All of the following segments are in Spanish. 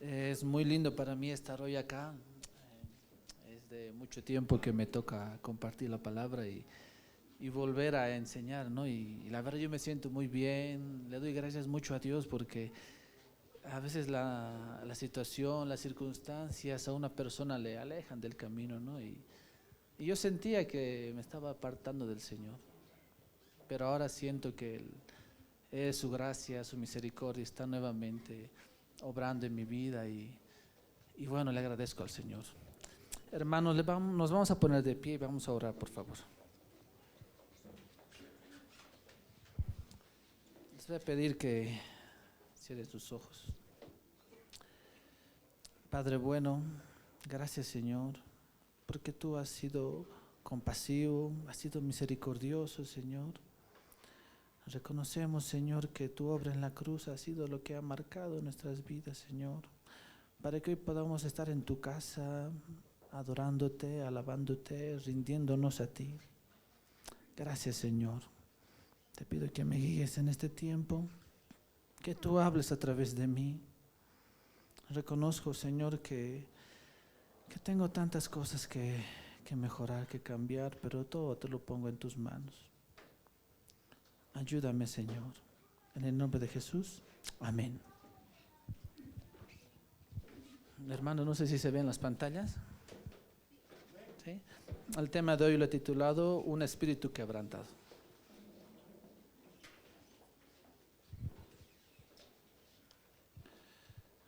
Es muy lindo para mí estar hoy acá. Es de mucho tiempo que me toca compartir la palabra y volver a enseñar, ¿no? Y la verdad yo me siento muy bien. Le doy gracias mucho a Dios porque a veces la situación, las circunstancias a una persona le alejan del camino, ¿no? Y yo sentía que me estaba apartando del Señor, pero ahora siento que es su gracia, su misericordia está nuevamente obrando en mi vida y bueno, le agradezco al Señor. Hermanos, nos vamos a poner de pie y vamos a orar, por favor. Les voy a pedir que cierren sus ojos. Padre bueno, gracias Señor, porque tú has sido compasivo, has sido misericordioso, Señor. Reconocemos, Señor, que tu obra en la cruz ha sido lo que ha marcado nuestras vidas, Señor, para que hoy podamos estar en tu casa, adorándote, alabándote, rindiéndonos a ti. Gracias, Señor. Te pido que me guíes en este tiempo, que tú hables a través de mí. Reconozco, Señor, que tengo tantas cosas que mejorar, que cambiar, pero todo te lo pongo en tus manos. Ayúdame, Señor. En el nombre de Jesús. Amén. Hermanos, no sé si se ven las pantallas. ¿Sí? El tema de hoy lo he titulado Un espíritu quebrantado.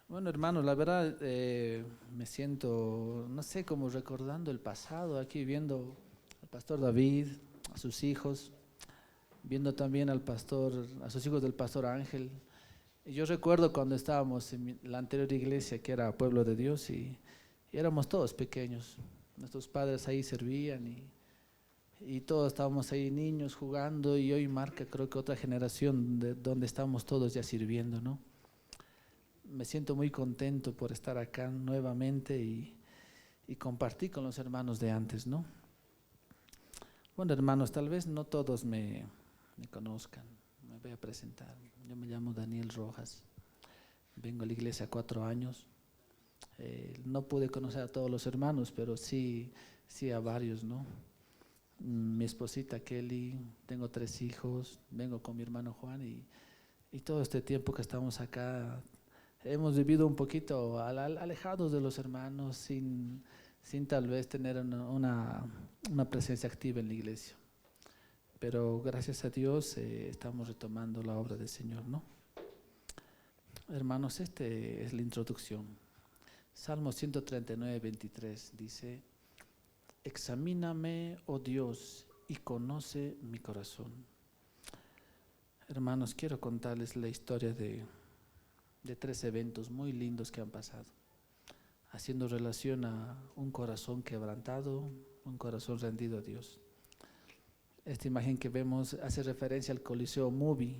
Bueno, hermanos, la verdad me siento, no sé, como recordando el pasado, aquí viendo al pastor David, a sus hijos, viendo también a sus hijos del pastor Ángel. Y yo recuerdo cuando estábamos en la anterior iglesia, que era Pueblo de Dios, y éramos todos pequeños. Nuestros padres ahí servían y todos estábamos ahí niños jugando, y hoy marca creo que otra generación donde estamos todos ya sirviendo, ¿no? Me siento muy contento por estar acá nuevamente y compartir con los hermanos de antes, ¿no? Bueno, hermanos, tal vez no todos me conozcan. Me voy a presentar. Yo me llamo Daniel Rojas. Vengo a la iglesia 4 años. No pude conocer a todos los hermanos, pero sí a varios, ¿no? Mi esposita Kelly, tengo 3 hijos, vengo con mi hermano Juan y todo este tiempo que estamos acá hemos vivido un poquito alejados de los hermanos, sin tal vez tener una presencia activa en la iglesia. Pero gracias a Dios estamos retomando la obra del Señor, ¿no? Hermanos, este es la introducción. Salmo 139, 23 dice: Examíname, oh Dios, y conoce mi corazón. Hermanos, quiero contarles la historia de 3 eventos muy lindos que han pasado, haciendo relación a un corazón quebrantado, un corazón rendido a Dios. Esta imagen que vemos hace referencia al Coliseo Movie,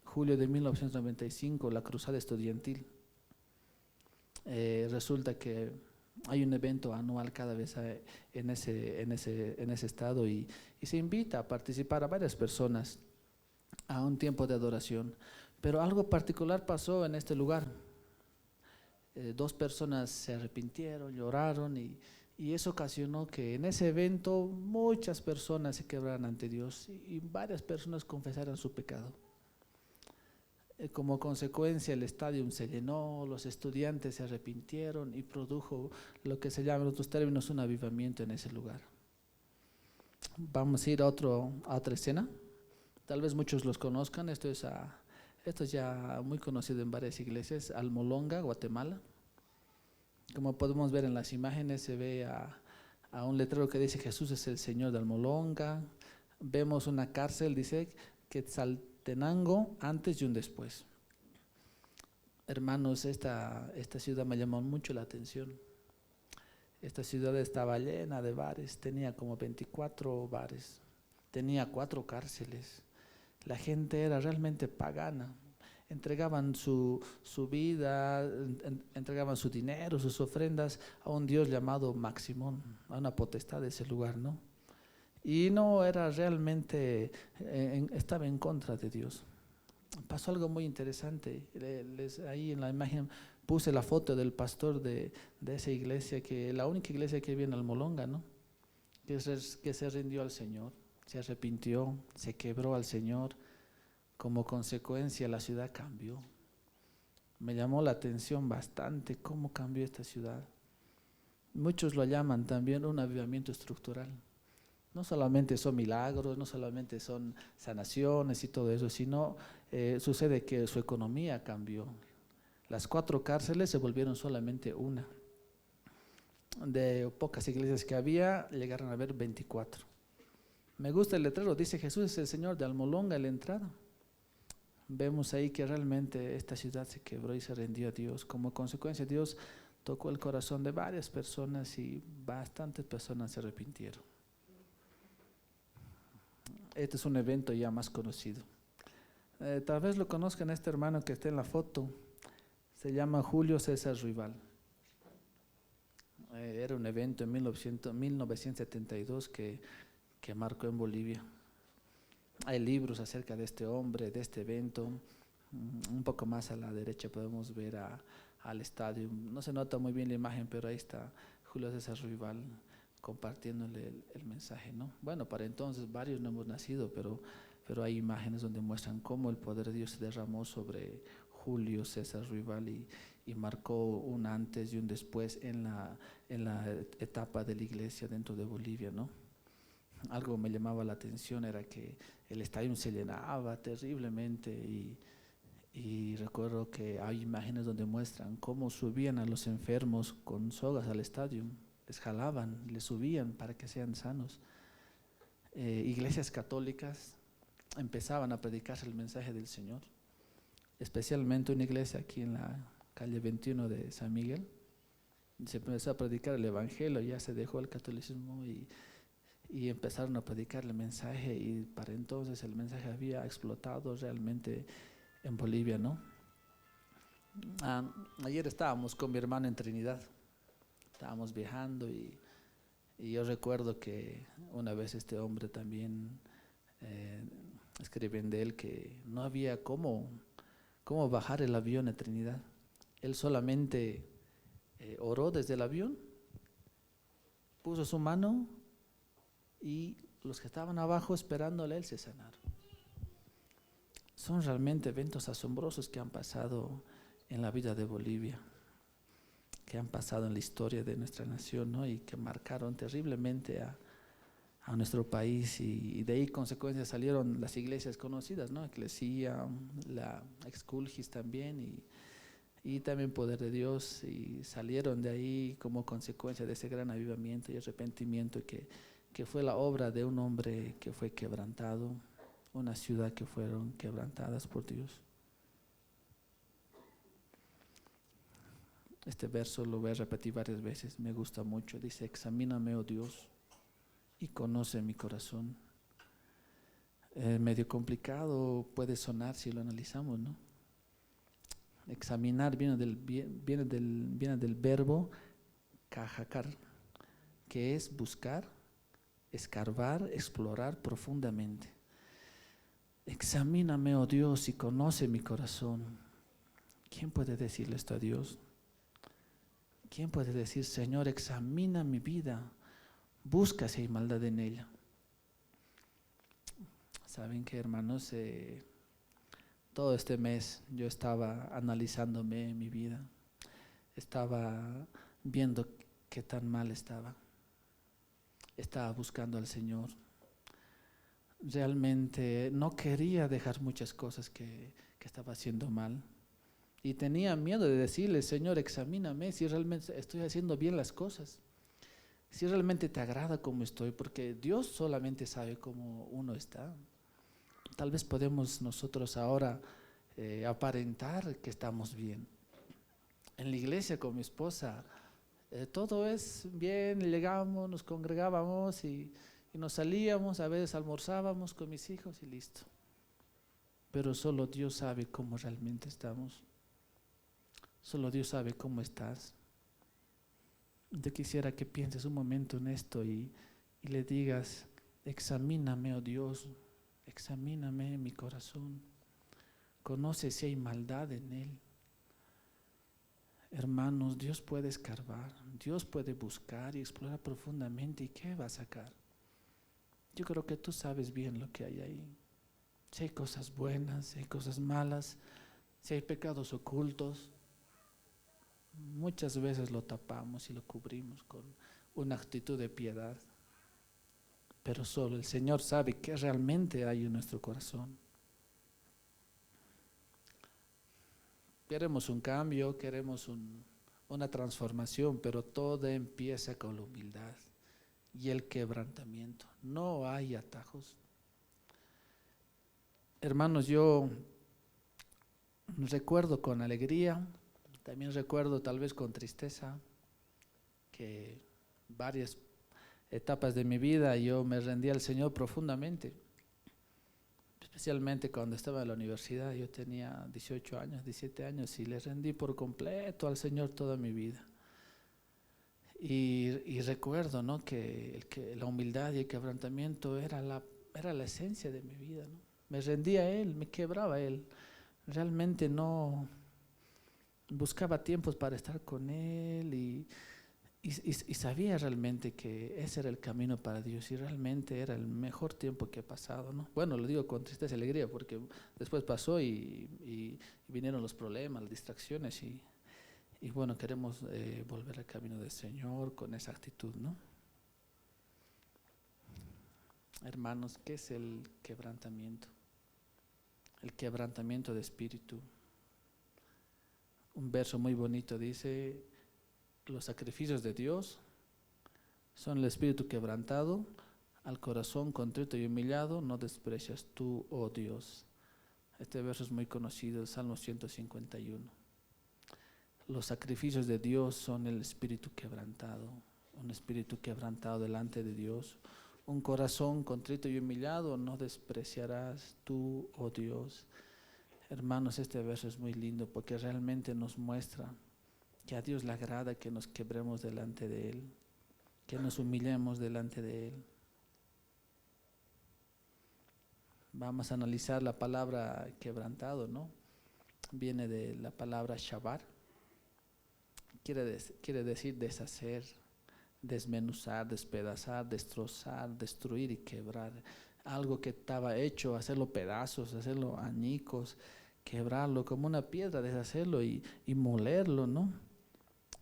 julio de 1995, la cruzada estudiantil. Resulta que hay un evento anual cada vez en ese estado y se invita a participar a varias personas a un tiempo de adoración. Pero algo particular pasó en este lugar. 2 personas se arrepintieron, lloraron y eso ocasionó que en ese evento muchas personas se quebraran ante Dios y varias personas confesaran su pecado. Como consecuencia el estadio se llenó, los estudiantes se arrepintieron y produjo lo que se llama en otros términos un avivamiento en ese lugar. Vamos a ir a otra escena. Tal vez muchos los conozcan. Esto es ya muy conocido en varias iglesias. Almolonga, Guatemala. Como podemos ver en las imágenes, se ve a un letrero que dice Jesús es el Señor de Almolonga. Vemos una cárcel, dice Quetzaltenango, antes y un después. Hermanos, esta ciudad me llamó mucho la atención. Esta ciudad estaba llena de bares, tenía como 24 bares, tenía 4 cárceles. La gente era realmente pagana. Entregaban su vida, entregaban su dinero, sus ofrendas a un dios llamado Maximón, a una potestad de ese lugar, ¿no? Y no era realmente, estaba en contra de Dios. pasó algo muy interesante. Ahí en la imagen puse la foto del pastor de esa iglesia, que la única iglesia que había en Almolonga, ¿no? Que se rindió al Señor, se arrepintió, se quebró al Señor. Como consecuencia, la ciudad cambió. Me llamó la atención bastante cómo cambió esta ciudad. Muchos lo llaman también un avivamiento estructural. No solamente son milagros, no solamente son sanaciones y todo eso, sino sucede que su economía cambió. Las 4 cárceles se volvieron solamente una. De pocas iglesias que había, llegaron a haber 24. Me gusta el letrero, dice Jesús es el Señor de Almolonga en la entrada. Vemos ahí que realmente esta ciudad se quebró y se rindió a Dios. Como consecuencia, Dios tocó el corazón de varias personas y bastantes personas se arrepintieron. Este es un evento ya más conocido. Tal vez lo conozcan, este hermano que está en la foto. Se llama Julio César Ruibal. Era un evento en 1972 que marcó en Bolivia. Hay libros acerca de este hombre, de este evento. Un poco más a la derecha podemos ver al estadio. No se nota muy bien la imagen, pero ahí está Julio César Ruibal compartiéndole el mensaje, ¿no? Bueno, para entonces varios no hemos nacido, pero hay imágenes donde muestran cómo el poder de Dios se derramó sobre Julio César Ruibal y marcó un antes y un después en la etapa de la iglesia dentro de Bolivia, ¿no? Algo me llamaba la atención era que el estadio se llenaba terriblemente y recuerdo que hay imágenes donde muestran cómo subían a los enfermos con sogas al estadio, les jalaban, les subían para que sean sanos. Iglesias católicas empezaban a predicarse el mensaje del Señor, especialmente una iglesia aquí en la calle 21 de San Miguel. Se empezó a predicar el evangelio, ya se dejó el catolicismo y empezaron a predicar el mensaje, y para entonces el mensaje había explotado realmente en Bolivia, ¿no? Ayer estábamos con mi hermano en Trinidad, estábamos viajando y yo recuerdo que una vez este hombre también escriben de él que no había cómo bajar el avión a Trinidad. Él solamente oró desde el avión, puso su mano y los que estaban abajo esperándole a él se sanaron. Son realmente eventos asombrosos que han pasado en la vida de Bolivia, que han pasado en la historia de nuestra nación, ¿no? Y que marcaron terriblemente a nuestro país, y de ahí consecuencias salieron las iglesias conocidas, ¿no? Eclesia, la Exculgis también y también Poder de Dios, y salieron de ahí como consecuencia de ese gran avivamiento y arrepentimiento que fue la obra de un hombre que fue quebrantado, una ciudad que fueron quebrantadas por Dios. Este verso lo voy a repetir varias veces, me gusta mucho. Dice: examíname, oh Dios, y conoce mi corazón. Medio complicado puede sonar si lo analizamos, ¿no? Examinar viene del verbo cajacar, que es buscar, escarbar, explorar profundamente. Examíname, oh Dios, y conoce mi corazón. ¿Quién puede decirle esto a Dios? ¿Quién puede decir: Señor, examina mi vida, busca si hay maldad en ella? ¿Saben qué, hermanos? Todo este mes yo estaba analizándome mi vida, estaba viendo qué tan mal estaba buscando al Señor. Realmente no quería dejar muchas cosas que estaba haciendo mal, y tenía miedo de decirle: Señor, examíname si realmente estoy haciendo bien las cosas, si realmente te agrada cómo estoy, porque Dios solamente sabe cómo uno está. Tal vez podemos nosotros ahora aparentar que estamos bien. En la iglesia con mi esposa todo es bien, llegamos, nos congregábamos y nos salíamos, a veces almorzábamos con mis hijos y listo. Pero solo Dios sabe cómo realmente estamos. Solo Dios sabe cómo estás. Yo quisiera que pienses un momento en esto y le digas: examíname, oh Dios, examíname mi corazón, Conoce si hay maldad en él. Hermanos, Dios puede escarbar, Dios puede buscar y explorar profundamente. ¿Y qué va a sacar? Yo creo que tú sabes bien lo que hay ahí. Si hay cosas buenas, si hay cosas malas, si hay pecados ocultos, muchas veces lo tapamos y lo cubrimos con una actitud de piedad. Pero solo el Señor sabe qué realmente hay en nuestro corazón. Queremos un cambio, queremos una transformación, pero todo empieza con la humildad y el quebrantamiento. No hay atajos. Hermanos, yo recuerdo con alegría, también recuerdo tal vez con tristeza, que varias etapas de mi vida yo me rendí al Señor profundamente. Especialmente cuando estaba en la universidad, yo tenía 18 años, 17 años y le rendí por completo al Señor toda mi vida. Y recuerdo, ¿no?, que la humildad y el quebrantamiento era la esencia de mi vida, ¿no? Me rendía a Él, me quebraba a Él. Realmente no buscaba tiempos para estar con Él y sabía realmente que ese era el camino para Dios y realmente era el mejor tiempo que he pasado, ¿no? Bueno, lo digo con tristeza y alegría porque después pasó y vinieron los problemas, las distracciones y bueno, queremos volver al camino del Señor con esa actitud, ¿no? Hermanos, ¿qué es el quebrantamiento? El quebrantamiento de espíritu. Un verso muy bonito dice: los sacrificios de Dios son el espíritu quebrantado, al corazón contrito y humillado no desprecias tú, oh Dios. Este verso es muy conocido, el Salmo 151. Los sacrificios de Dios son el espíritu quebrantado, un espíritu quebrantado delante de Dios. Un corazón contrito y humillado no despreciarás tú, oh Dios. Hermanos, este verso es muy lindo porque realmente nos muestra que a Dios le agrada que nos quebremos delante de Él, que nos humillemos delante de Él. Vamos a analizar la palabra quebrantado, ¿no? Viene de la palabra shabar. Quiere decir deshacer, desmenuzar, despedazar, destrozar, destruir y quebrar. Algo que estaba hecho, hacerlo pedazos, hacerlo añicos, quebrarlo como una piedra, deshacerlo y molerlo, ¿no?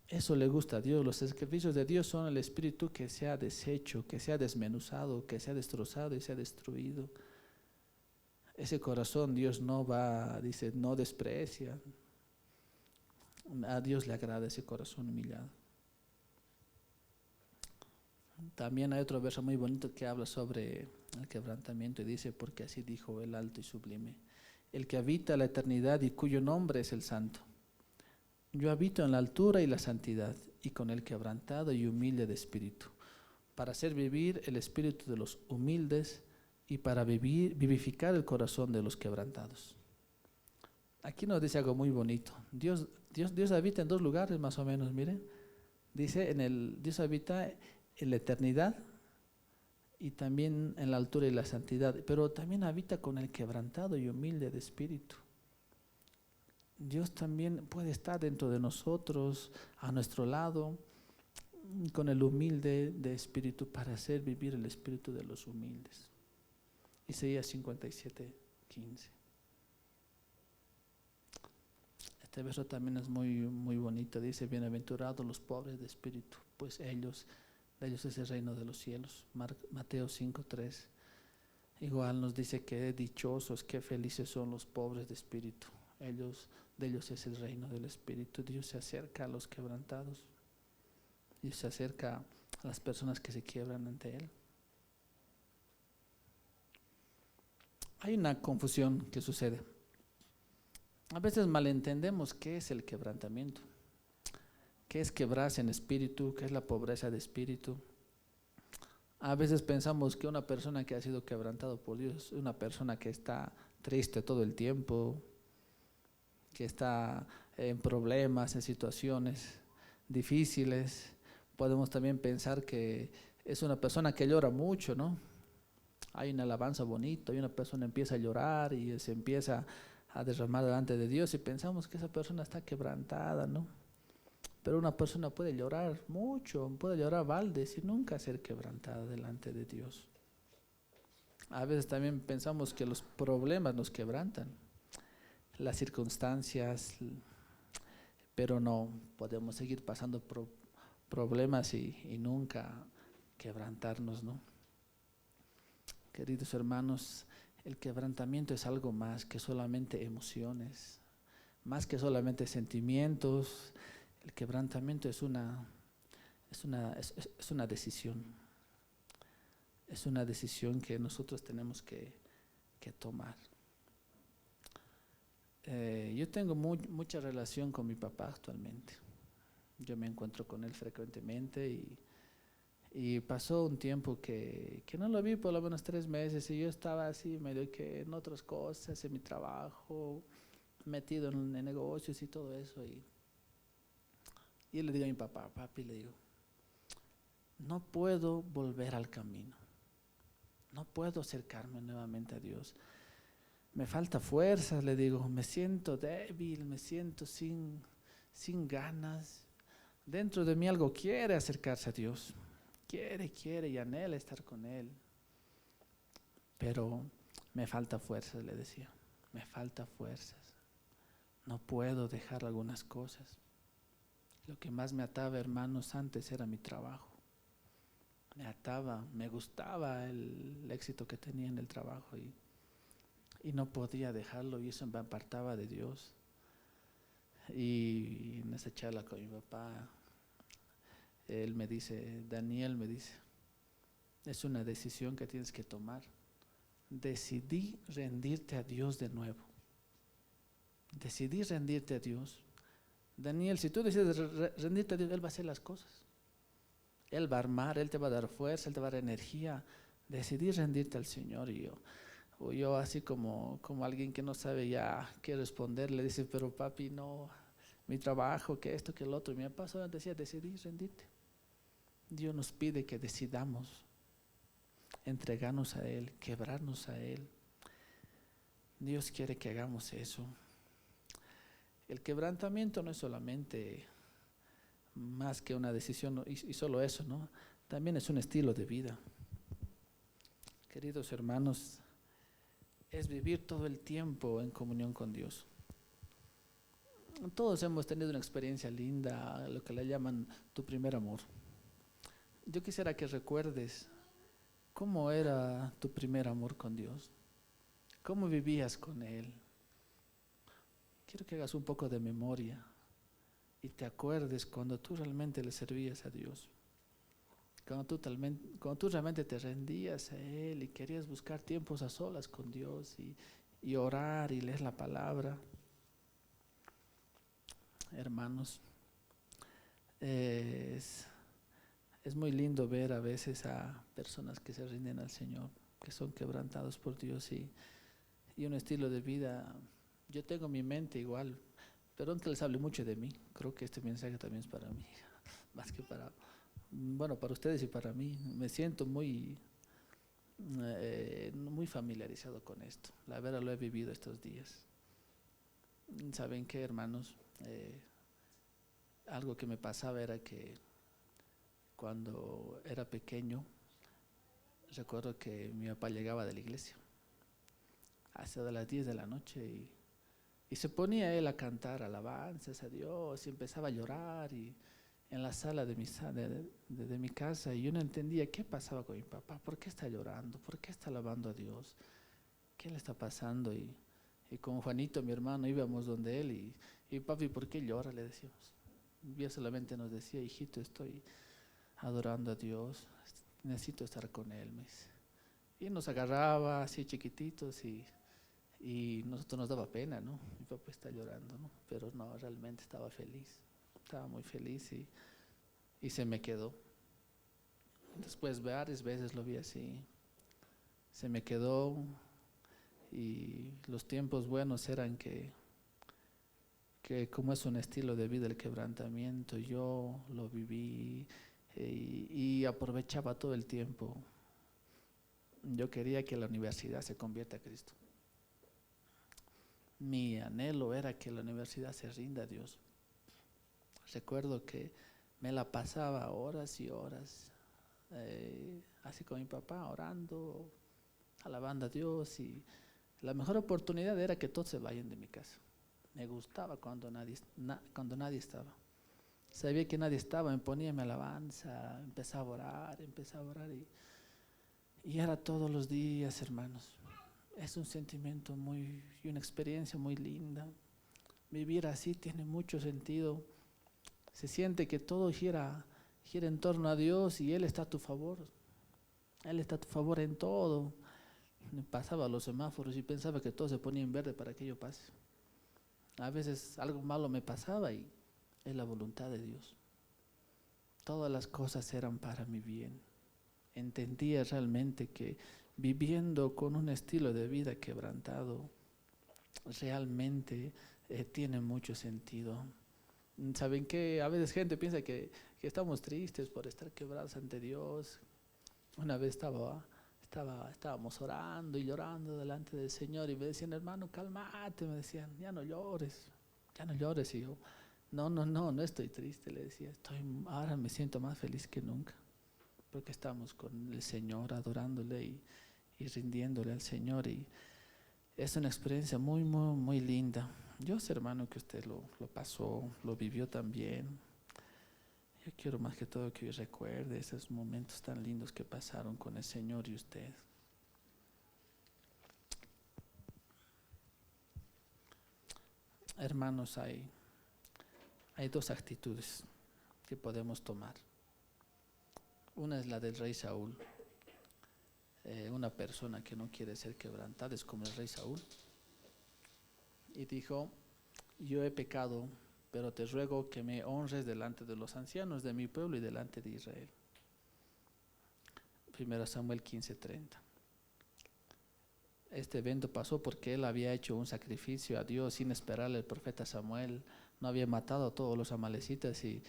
Eso le gusta a Dios. Los sacrificios de Dios son el espíritu que se ha deshecho, que se ha desmenuzado, que se ha destrozado y se ha destruido. Ese corazón Dios no va, dice, no desprecia. A Dios le agrada ese corazón humillado. También hay otro verso muy bonito que habla sobre el quebrantamiento y dice: porque así dijo el alto y sublime, el que habita la eternidad y cuyo nombre es el santo. Yo habito en la altura y la santidad, y con el quebrantado y humilde de espíritu, para hacer vivir el espíritu de los humildes y para vivificar el corazón de los quebrantados. Aquí nos dice algo muy bonito. Dios habita en dos lugares más o menos, miren. Dice, Dios habita en la eternidad y también en la altura y la santidad, pero también habita con el quebrantado y humilde de espíritu. Dios también puede estar dentro de nosotros, a nuestro lado, con el humilde de espíritu, para hacer vivir el espíritu de los humildes. Isaías 57:15. Este verso también es muy, muy bonito. Dice: bienaventurados los pobres de espíritu, pues de ellos es el reino de los cielos. Mateo 5:3. Igual nos dice que dichosos, que felices son los pobres de espíritu. De ellos es el reino del espíritu. Dios se acerca a los quebrantados. Dios se acerca a las personas que se quiebran ante Él. Hay una confusión que sucede. A veces malentendemos qué es el quebrantamiento, qué es quebrarse en espíritu, qué es la pobreza de espíritu. A veces pensamos que una persona que ha sido quebrantado por Dios es una persona que está triste todo el tiempo, que está en problemas, en situaciones difíciles. Podemos también pensar que es una persona que llora mucho, ¿no? Hay una alabanza bonita y una persona empieza a llorar y se empieza a derramar delante de Dios y pensamos que esa persona está quebrantada, ¿no? Pero una persona puede llorar mucho, puede llorar baldes y nunca ser quebrantada delante de Dios. A veces también pensamos que los problemas nos quebrantan, las circunstancias, pero no podemos seguir pasando problemas y nunca quebrantarnos, ¿no? Queridos hermanos, el quebrantamiento es algo más que solamente emociones, más que solamente sentimientos. El quebrantamiento es una decisión. Es una decisión que nosotros tenemos que tomar. Yo tengo mucha relación con mi papá actualmente. Yo me encuentro con él frecuentemente y pasó un tiempo que no lo vi, por lo menos 3 meses, y yo estaba así medio que en otras cosas, en mi trabajo, metido en negocios y todo eso. Y yo le digo a mi papá, papi, le digo, no puedo volver al camino, no puedo acercarme nuevamente a Dios. Me falta fuerzas, le digo, me siento débil, me siento sin ganas. Dentro de mí algo quiere acercarse a Dios, quiere y anhela estar con Él. Pero me falta fuerzas, le decía, me falta fuerzas. No puedo dejar algunas cosas. Lo que más me ataba, hermanos, antes era mi trabajo. Me ataba, me gustaba el éxito que tenía en el trabajo y no podía dejarlo, y eso me apartaba de Dios. Y en esa charla con mi papá, él me dice, Daniel, me dice, es una decisión que tienes que tomar. Decidí rendirte a Dios de nuevo. Decidí rendirte a Dios. Daniel, si tú decides rendirte a Dios, Él va a hacer las cosas. Él va a armar, Él te va a dar fuerza, Él te va a dar energía. Decidí rendirte al Señor. Y yo así como alguien que no sabe ya qué responder, le dice, pero papi, no, mi trabajo, que esto, que el otro. Y mi papá solo decía, decidí rendirte. Dios nos pide que decidamos entregarnos a Él, quebrarnos a Él. Dios quiere que hagamos eso. El quebrantamiento no es solamente más que una decisión y solo eso, ¿no? También es un estilo de vida. Queridos hermanos, es vivir todo el tiempo en comunión con Dios. Todos hemos tenido una experiencia linda, lo que le llaman tu primer amor. Yo quisiera que recuerdes cómo era tu primer amor con Dios, cómo vivías con Él. Quiero que hagas un poco de memoria y te acuerdes cuando tú realmente le servías a Dios, cuando tú realmente te rendías a Él y querías buscar tiempos a solas con Dios y orar y leer la palabra. Hermanos, es muy lindo ver a veces a personas que se rinden al Señor, que son quebrantados por Dios y un estilo de vida. Yo tengo mi mente igual, perdón que les hable mucho de mí, creo que este mensaje también es para mí, más que para ustedes y para mí. Me siento muy familiarizado con esto, la verdad lo he vivido estos días. ¿Saben qué, hermanos? Algo que me pasaba era que cuando era pequeño, recuerdo que mi papá llegaba de la iglesia hasta las 10 de la noche y se ponía él a cantar alabanzas a Dios y empezaba a llorar y en la sala de mi casa, y yo no entendía qué pasaba con mi papá, por qué está llorando, por qué está alabando a Dios, qué le está pasando. Y con Juanito, mi hermano, íbamos donde él y papi, ¿por qué llora?, le decíamos. Y él solamente nos decía, hijito, estoy adorando a Dios, necesito estar con Él, me dice. Y nos agarraba así chiquititos y nosotros nos daba pena, ¿no? Mi papá está llorando, ¿no? Pero no, realmente estaba feliz, estaba muy feliz y se me quedó. Después varias veces lo vi así, se me quedó, y los tiempos buenos eran que como es un estilo de vida el quebrantamiento, yo lo viví y aprovechaba todo el tiempo. Yo quería que la universidad se convierta a Cristo. mi anhelo era que la universidad se rinda a Dios. Recuerdo que me la pasaba horas y horas, así con mi papá, orando, alabando a Dios, y la mejor oportunidad era que todos se vayan de mi casa. Me gustaba cuando nadie estaba. Sabía que nadie estaba, me ponía mi alabanza, empezaba a orar y era todos los días, hermanos. Es un sentimiento y una experiencia muy linda. Vivir así tiene mucho sentido. Se siente que todo gira en torno a Dios y Él está a tu favor. Él está a tu favor en todo. Me pasaba los semáforos y pensaba que todo se ponía en verde para que yo pase. A veces algo malo me pasaba y es la voluntad de Dios. Todas las cosas eran para mi bien. Entendía realmente que viviendo con un estilo de vida quebrantado realmente tiene mucho sentido. ¿Saben qué? A veces gente piensa que estamos tristes por estar quebrados ante Dios. Una vez estábamos orando y llorando delante del Señor y me decían, hermano, cálmate, me decían, ya no llores. Y yo, no estoy triste, le decía, ahora me siento más feliz que nunca, porque estamos con el Señor, adorándole y rindiéndole al Señor, y es una experiencia muy, muy, muy linda. Yo sé, hermano, que usted lo pasó, lo vivió también. Yo quiero más que todo que hoy recuerde esos momentos tan lindos que pasaron con el Señor y usted. Hermanos, hay dos actitudes que podemos tomar. Una es la del rey Saúl. Una persona que no quiere ser quebrantada es como el rey Saúl. Y dijo, yo he pecado, pero te ruego que me honres delante de los ancianos de mi pueblo y delante de Israel. 1 Samuel 15:30. Este evento pasó porque él había hecho un sacrificio a Dios sin esperarle al profeta Samuel. No había matado a todos los amalecitas y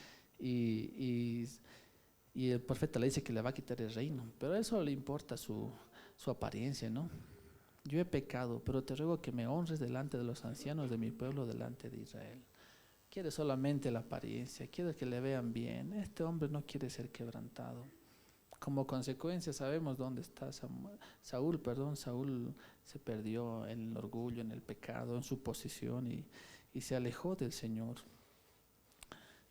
el profeta le dice que le va a quitar el reino. Pero a eso le importa su apariencia, ¿no? Yo he pecado, pero te ruego que me honres delante de los ancianos de mi pueblo, delante de Israel. Quiere solamente la apariencia, quiere que le vean bien. Este hombre no quiere ser quebrantado. Como consecuencia sabemos dónde está Saúl. Saúl se perdió en el orgullo, en el pecado, en su posición y se alejó del Señor.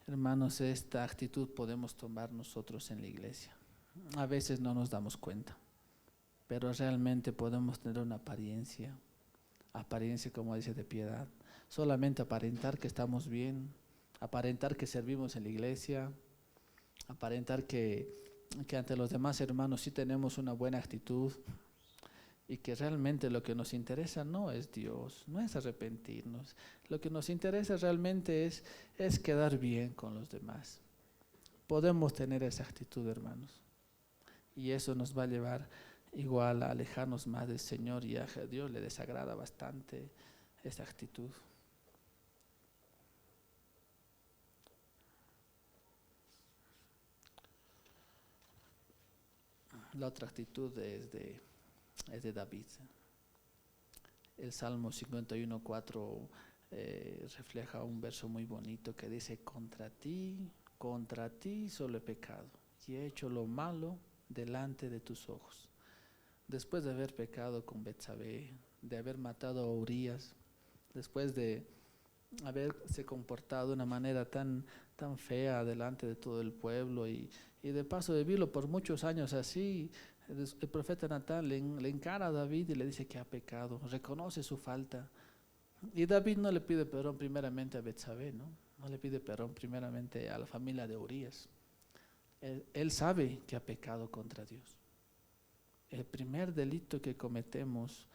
Hermanos, esta actitud podemos tomar nosotros en la iglesia. A veces no nos damos cuenta, pero realmente podemos tener una apariencia como dice, de piedad. Solamente aparentar que estamos bien, aparentar que servimos en la iglesia, aparentar que ante los demás hermanos sí tenemos una buena actitud y que realmente lo que nos interesa no es Dios, no es arrepentirnos. Lo que nos interesa realmente es quedar bien con los demás. Podemos tener esa actitud, hermanos, y eso nos va a llevar igual a alejarnos más del Señor, y a Dios le desagrada bastante esa actitud. La otra actitud es de David. El Salmo 51:4 refleja un verso muy bonito que dice: contra ti solo he pecado y he hecho lo malo delante de tus ojos. Después de haber pecado con Betsabé, de haber matado a Urías, después de haberse comportado de una manera tan fea delante de todo el pueblo y de paso de vivirlo por muchos años así, el profeta Natán le encara a David y le dice que ha pecado, reconoce su falta. Y David no le pide perdón primeramente a Betsabé, no le pide perdón primeramente a la familia de Urías. Él sabe que ha pecado contra Dios. El primer delito que cometemos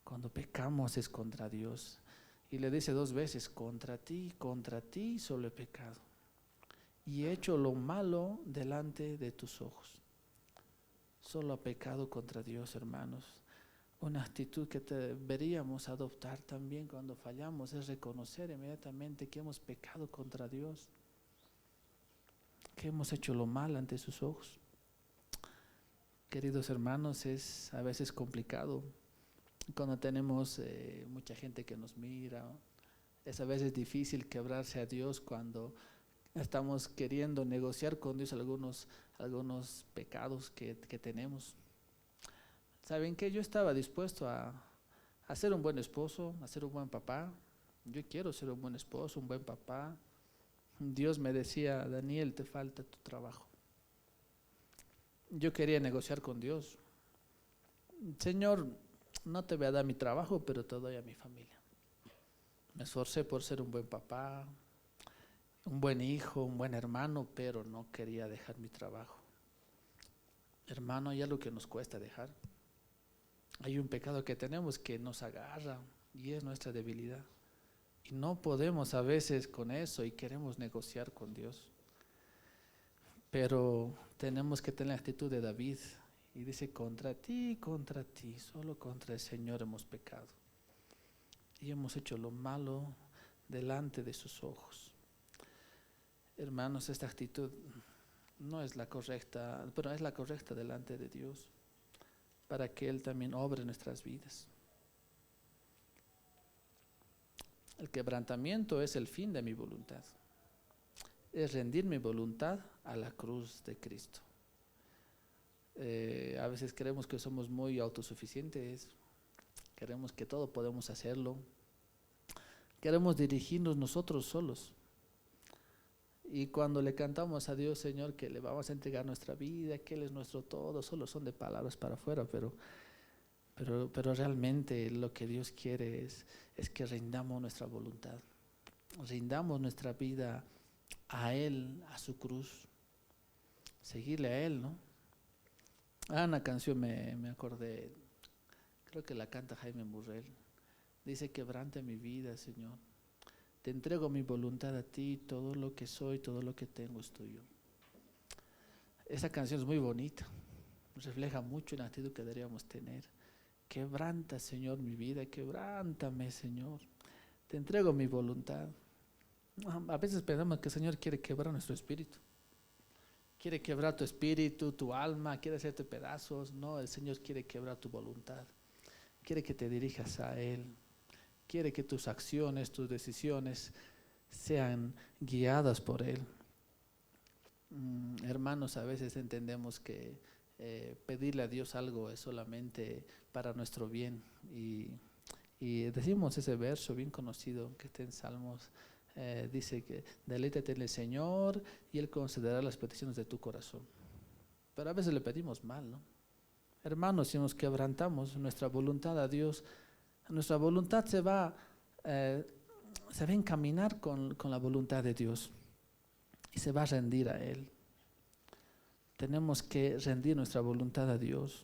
cuando pecamos es contra Dios. Y le dice 2 veces: contra ti solo he pecado y he hecho lo malo delante de tus ojos. Solo ha pecado contra Dios, hermanos. Una actitud que deberíamos adoptar también cuando fallamos es reconocer inmediatamente que hemos pecado contra Dios, que hemos hecho lo mal ante sus ojos. Queridos hermanos, es a veces complicado cuando tenemos mucha gente que nos mira. Es a veces difícil quebrarse a Dios cuando estamos queriendo negociar con Dios algunos pecados que tenemos. ¿Saben qué? Yo estaba dispuesto a ser un buen esposo, a ser un buen papá. Yo quiero ser un buen esposo, un buen papá. Dios me decía, Daniel, te falta tu trabajo. Yo quería negociar con Dios. Señor, no te voy a dar mi trabajo, pero te doy a mi familia. Me esforcé por ser un buen papá, un buen hijo, un buen hermano, pero no quería dejar mi trabajo. Hermano, hay algo que nos cuesta dejar. Hay un pecado que tenemos que nos agarra y es nuestra debilidad. Y no podemos a veces con eso y queremos negociar con Dios. Pero tenemos que tener la actitud de David. Y dice, contra ti, solo contra el Señor hemos pecado. Y hemos hecho lo malo delante de sus ojos. Hermanos, esta actitud no es la correcta, pero es la correcta delante de Dios, para que Él también obre en nuestras vidas. El quebrantamiento es el fin de mi voluntad. Es rendir mi voluntad a la cruz de Cristo. A veces creemos que somos muy autosuficientes, creemos que todo podemos hacerlo, queremos dirigirnos nosotros solos. Y cuando le cantamos a Dios, Señor, que le vamos a entregar nuestra vida, que Él es nuestro todo, solo son de palabras para afuera, pero realmente lo que Dios quiere es que rindamos nuestra voluntad, rindamos nuestra vida a Él, a su cruz, seguirle a Él, ¿no? Una canción me acordé, creo que la canta Jaime Murrell, dice, quebranta mi vida, Señor, te entrego mi voluntad a ti, todo lo que soy, todo lo que tengo es tuyo. Esa canción es muy bonita, refleja mucho la actitud que deberíamos tener. Quebranta, Señor, mi vida, quebrántame, Señor, te entrego mi voluntad. A veces pensamos que el Señor quiere quebrar nuestro espíritu, quiere quebrar tu espíritu, tu alma, quiere hacerte pedazos. No, el Señor quiere quebrar tu voluntad, quiere que te dirijas a Él, quiere que tus acciones, tus decisiones sean guiadas por Él. Hermanos, a veces entendemos que pedirle a Dios algo es solamente para nuestro bien y decimos ese verso bien conocido que está en Salmos, dice que deleítate en el Señor y Él concederá las peticiones de tu corazón. Pero a veces le pedimos mal, ¿no? Hermanos, si nos quebrantamos nuestra voluntad a Dios, nuestra voluntad se va a encaminar con la voluntad de Dios y se va a rendir a Él. Tenemos que rendir nuestra voluntad a Dios,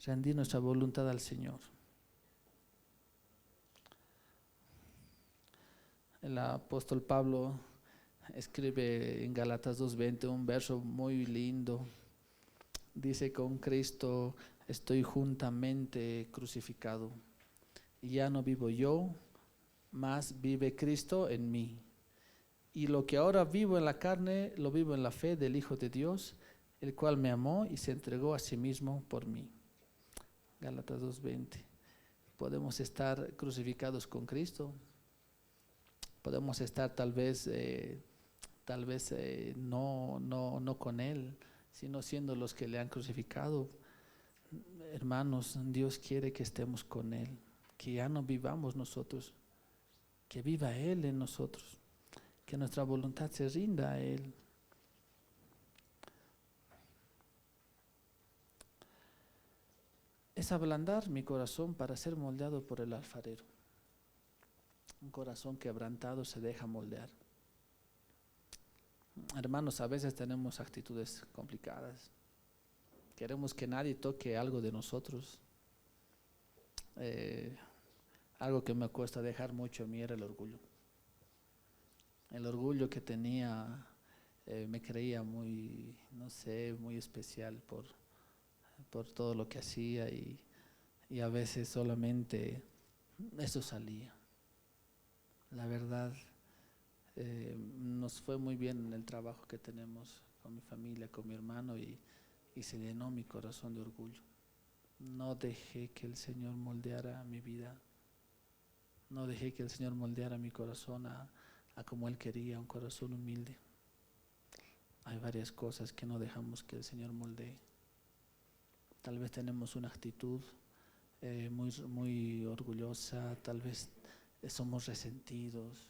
rendir nuestra voluntad al Señor. El apóstol Pablo escribe en Gálatas 2:20 un verso muy lindo. Dice, con Cristo estoy juntamente crucificado. Y ya no vivo yo, mas vive Cristo en mí. Y lo que ahora vivo en la carne, lo vivo en la fe del Hijo de Dios, el cual me amó y se entregó a sí mismo por mí. Gálatas 2:20. Podemos estar crucificados con Cristo. Podemos estar tal vez no con Él, sino siendo los que le han crucificado. Hermanos, Dios quiere que estemos con Él, que ya no vivamos nosotros, que viva Él en nosotros, que nuestra voluntad se rinda a Él. Es ablandar mi corazón para ser moldeado por el alfarero. Un corazón quebrantado se deja moldear. Hermanos, a veces tenemos actitudes complicadas. Queremos que nadie toque algo de nosotros. Algo que me cuesta dejar mucho a mí era el orgullo. El orgullo que tenía, me creía muy, no sé, muy especial por todo lo que hacía y a veces solamente eso salía. La verdad, nos fue muy bien en el trabajo que tenemos con mi familia, con mi hermano y se llenó mi corazón de orgullo. no dejé que el Señor moldeara mi vida. No dejé que el Señor moldeara mi corazón a como Él quería, un corazón humilde. Hay varias cosas que no dejamos que el Señor moldee. Tal vez tenemos una actitud muy orgullosa, tal vez somos resentidos,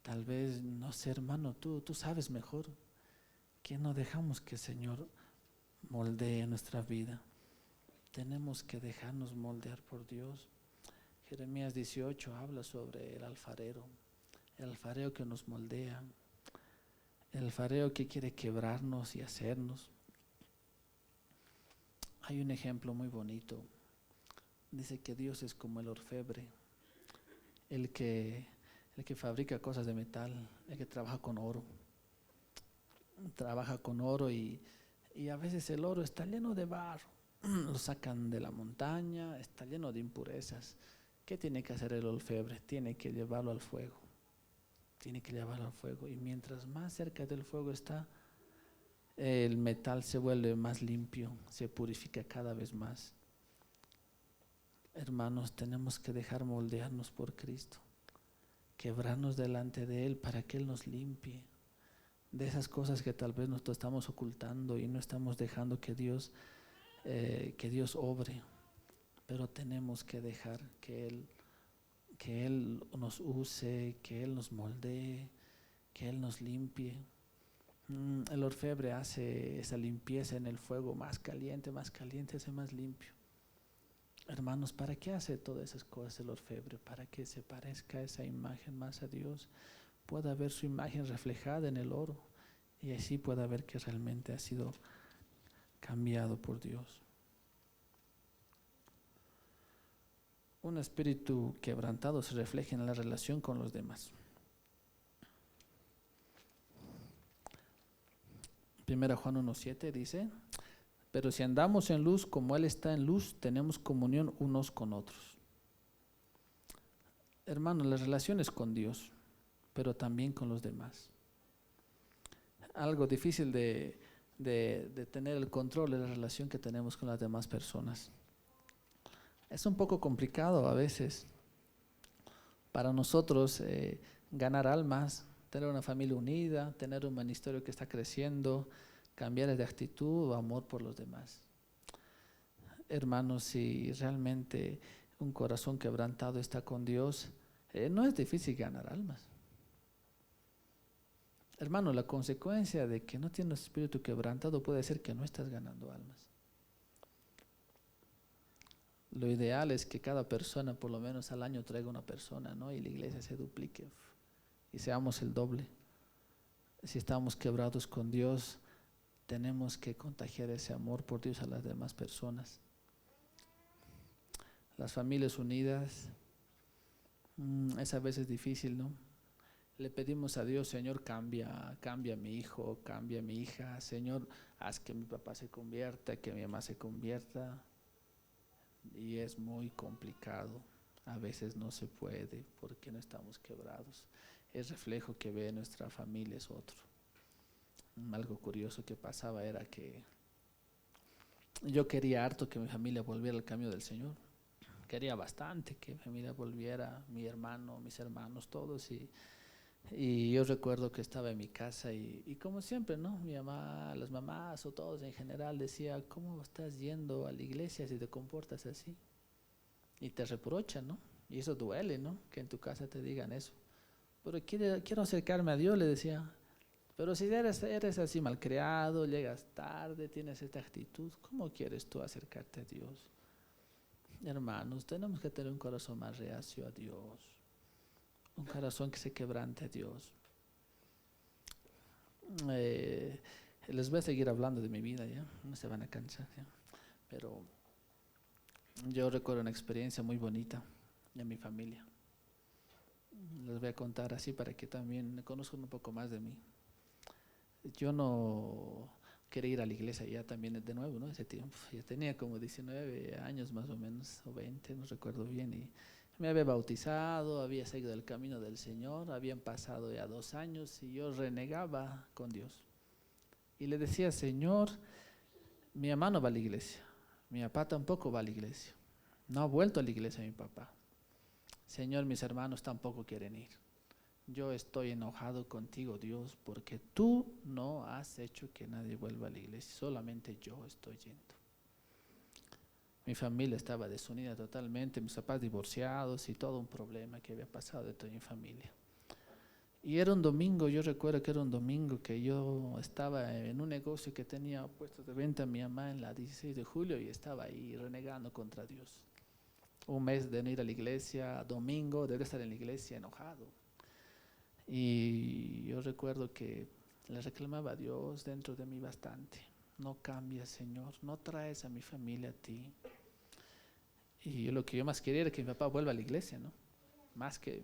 tal vez, no sé, hermano, tú sabes mejor, que no dejamos que el Señor moldee nuestra vida. Tenemos que dejarnos moldear por Dios. Jeremías 18 habla sobre el alfarero que nos moldea, el alfarero que quiere quebrarnos y hacernos. Hay un ejemplo muy bonito. Dice que Dios es como el orfebre, el que fabrica cosas de metal, el que trabaja con oro. Trabaja con oro y a veces el oro está lleno de barro. Lo sacan de la montaña, está lleno de impurezas. ¿Qué tiene que hacer el orfebre? Tiene que llevarlo al fuego. Tiene que llevarlo al fuego. Y mientras más cerca del fuego está, el metal se vuelve más limpio, se purifica cada vez más. Hermanos, tenemos que dejar moldearnos por Cristo, quebrarnos delante de Él para que Él nos limpie de esas cosas que tal vez nosotros estamos ocultando y no estamos dejando que Dios obre. Pero tenemos que dejar que Él nos use, que Él nos moldee, que Él nos limpie. El orfebre hace esa limpieza en el fuego más caliente, hace más limpio. Hermanos, ¿para qué hace todas esas cosas el orfebre? Para que se parezca esa imagen más a Dios, pueda ver su imagen reflejada en el oro y así pueda ver que realmente ha sido cambiado por Dios. Un espíritu quebrantado se refleja en la relación con los demás. 1 Juan 1:7 dice: pero si andamos en luz como Él está en luz, tenemos comunión unos con otros. Hermanos, las relaciones con Dios, pero también con los demás. Algo difícil de tener el control de la relación que tenemos con las demás personas. Es un poco complicado a veces para nosotros ganar almas, tener una familia unida, tener un ministerio que está creciendo, cambiar de actitud o amor por los demás. Hermanos, si realmente un corazón quebrantado está con Dios, no es difícil ganar almas. Hermano, la consecuencia de que no tienes espíritu quebrantado puede ser que no estás ganando almas. Lo ideal es que cada persona por lo menos al año traiga una persona, ¿no? Y la iglesia se duplique y seamos el doble. Si estamos quebrados con Dios, tenemos que contagiar ese amor por Dios a las demás personas. Las familias unidas, es a veces difícil, ¿no? Le pedimos a Dios: Señor, cambia a mi hijo, cambia a mi hija. Señor, haz que mi papá se convierta, que mi mamá se convierta. Y es muy complicado. A veces no se puede porque no estamos quebrados. El reflejo que ve nuestra familia es otro. Algo curioso que pasaba era que yo quería harto que mi familia volviera al camino del Señor. Quería bastante que mi familia volviera, mi hermano, mis hermanos, todos. Y yo recuerdo que estaba en mi casa y como siempre, ¿no? Mi mamá, las mamás o todos en general decía: ¿cómo estás yendo a la iglesia si te comportas así? Y te reprochan, ¿no? Y eso duele, ¿no? Que en tu casa te digan eso. Pero quiero acercarme a Dios, le decía. Pero si eres así malcriado, llegas tarde, tienes esta actitud, ¿cómo quieres tú acercarte a Dios? Hermanos, tenemos que tener un corazón más reacio a Dios. Un corazón que se quebrante a Dios. Les voy a seguir hablando de mi vida, ¿ya? No se van a cansar, ¿ya? Pero yo recuerdo una experiencia muy bonita de mi familia. Les voy a contar así para que también conozcan un poco más de mí. Yo no quería ir a la iglesia ya también de nuevo, ¿no? Ese tiempo. Yo tenía como 19 años más o menos, o 20, no recuerdo bien, y me había bautizado, había seguido el camino del Señor, habían pasado ya 2 años y yo renegaba con Dios. Y le decía: Señor, mi mamá no va a la iglesia, Mi papá tampoco va a la iglesia. No ha vuelto a la iglesia mi papá. Señor, mis hermanos tampoco quieren ir. Yo estoy enojado contigo, Dios, porque tú no has hecho que nadie vuelva a la iglesia. Solamente yo estoy yendo. Mi familia estaba desunida totalmente, mis papás divorciados y todo un problema que había pasado de toda mi familia. Y era un domingo, yo recuerdo que era un domingo que yo estaba en un negocio que tenía puesto de venta a mi mamá en la 16 de julio y estaba ahí renegando contra Dios. Un mes de no ir a la iglesia, domingo, de estar en la iglesia enojado. Y yo recuerdo que le reclamaba a Dios dentro de mí bastante. No cambias, Señor, no traes a mi familia a ti. Y lo que yo más quería era que mi papá vuelva a la iglesia, ¿no? Más que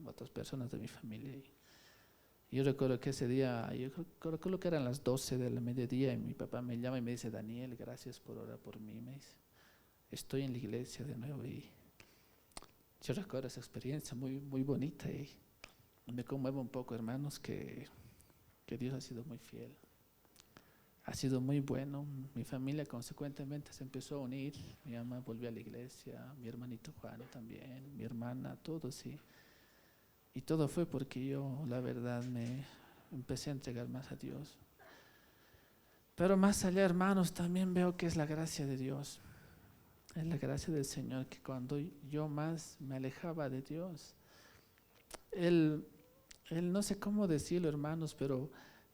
otras personas de mi familia. Y yo recuerdo que ese día, yo creo que eran las 12 del mediodía y mi papá me llama y me dice, Daniel, gracias por orar por mí. Me dice, estoy en la iglesia de nuevo y yo recuerdo esa experiencia muy, muy bonita y me conmueve un poco, hermanos, que Dios ha sido muy fiel. Ha sido muy bueno. Mi familia consecuentemente se empezó a unir. Mi mamá volvió a la iglesia, mi hermanito Juan también, mi hermana, todos, sí. Y todo fue porque yo, la verdad, me empecé a entregar más a Dios. Pero más allá, hermanos, también veo que es la gracia de Dios. Es la gracia del Señor que cuando yo más me alejaba de Dios, Él no sé cómo decirlo, hermanos, pero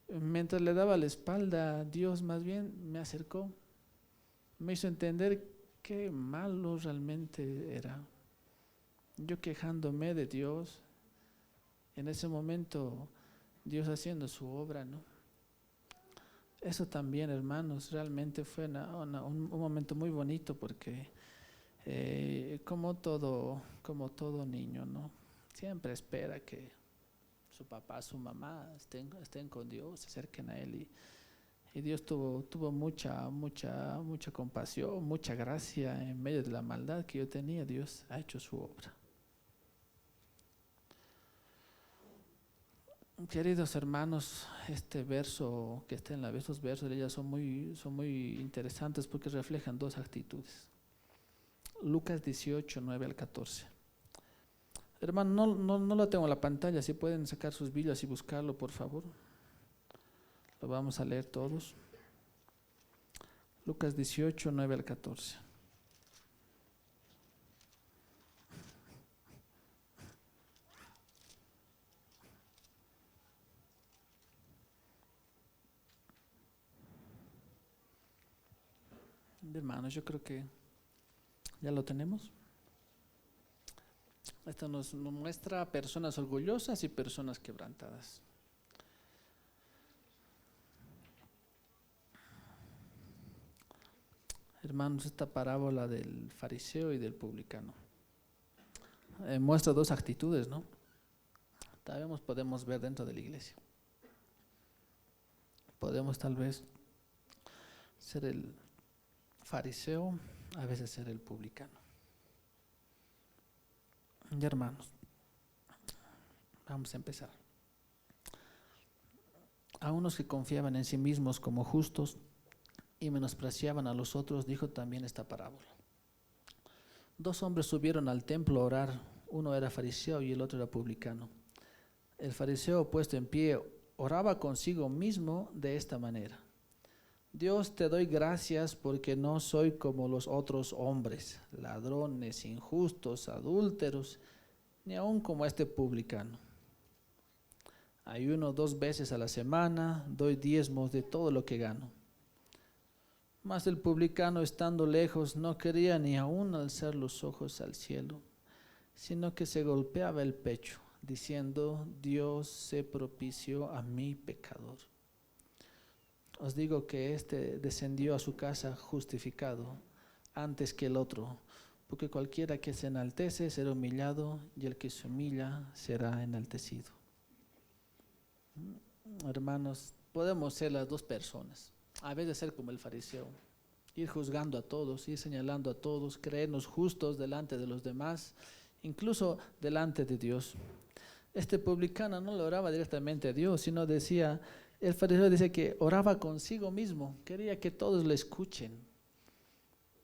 mientras le daba la espalda, Dios más bien me acercó, me hizo entender qué malo realmente era. Yo quejándome de Dios, en ese momento Dios haciendo su obra, ¿no? Eso también, hermanos, realmente fue un momento muy bonito porque como todo niño, ¿no? Siempre espera que su papá, su mamá estén con Dios, se acerquen a Él. Y Dios tuvo mucha compasión, mucha gracia en medio de la maldad que yo tenía. Dios ha hecho su obra. Queridos hermanos, este verso que está en estos versos de ella son muy interesantes porque reflejan dos actitudes. Lucas 18, 9 al 14. Hermano, no lo tengo en la pantalla, si pueden sacar sus Biblias y buscarlo, por favor. Lo vamos a leer todos. Lucas 18, 9 al 14. Hermanos, yo creo que ya lo tenemos. Esto nos muestra personas orgullosas y personas quebrantadas. Hermanos, esta parábola del fariseo y del publicano muestra dos actitudes, ¿no? También podemos ver dentro de la iglesia. Podemos tal vez ser el fariseo, a veces ser el publicano. Y hermanos, vamos a empezar. A unos que confiaban en sí mismos como justos y menospreciaban a los otros, dijo también esta parábola. Dos hombres subieron al templo a orar, uno era fariseo y el otro era publicano. El fariseo, puesto en pie, oraba consigo mismo de esta manera: Dios, te doy gracias porque no soy como los otros hombres, ladrones, injustos, adúlteros, ni aun como este publicano. Ayuno 2 veces a la semana, doy diezmos de todo lo que gano. Mas el publicano, estando lejos, no quería ni aun alzar los ojos al cielo, sino que se golpeaba el pecho, diciendo: Dios, sé propicio a mí, pecador. Os digo que éste descendió a su casa justificado antes que el otro, porque cualquiera que se enaltece será humillado, y el que se humilla será enaltecido. Hermanos, podemos ser las dos personas. A veces ser como el fariseo, ir juzgando a todos, ir señalando a todos, creernos justos delante de los demás, incluso delante de Dios. Este publicano no le oraba directamente a Dios, sino el fariseo dice que oraba consigo mismo, quería que todos le escuchen.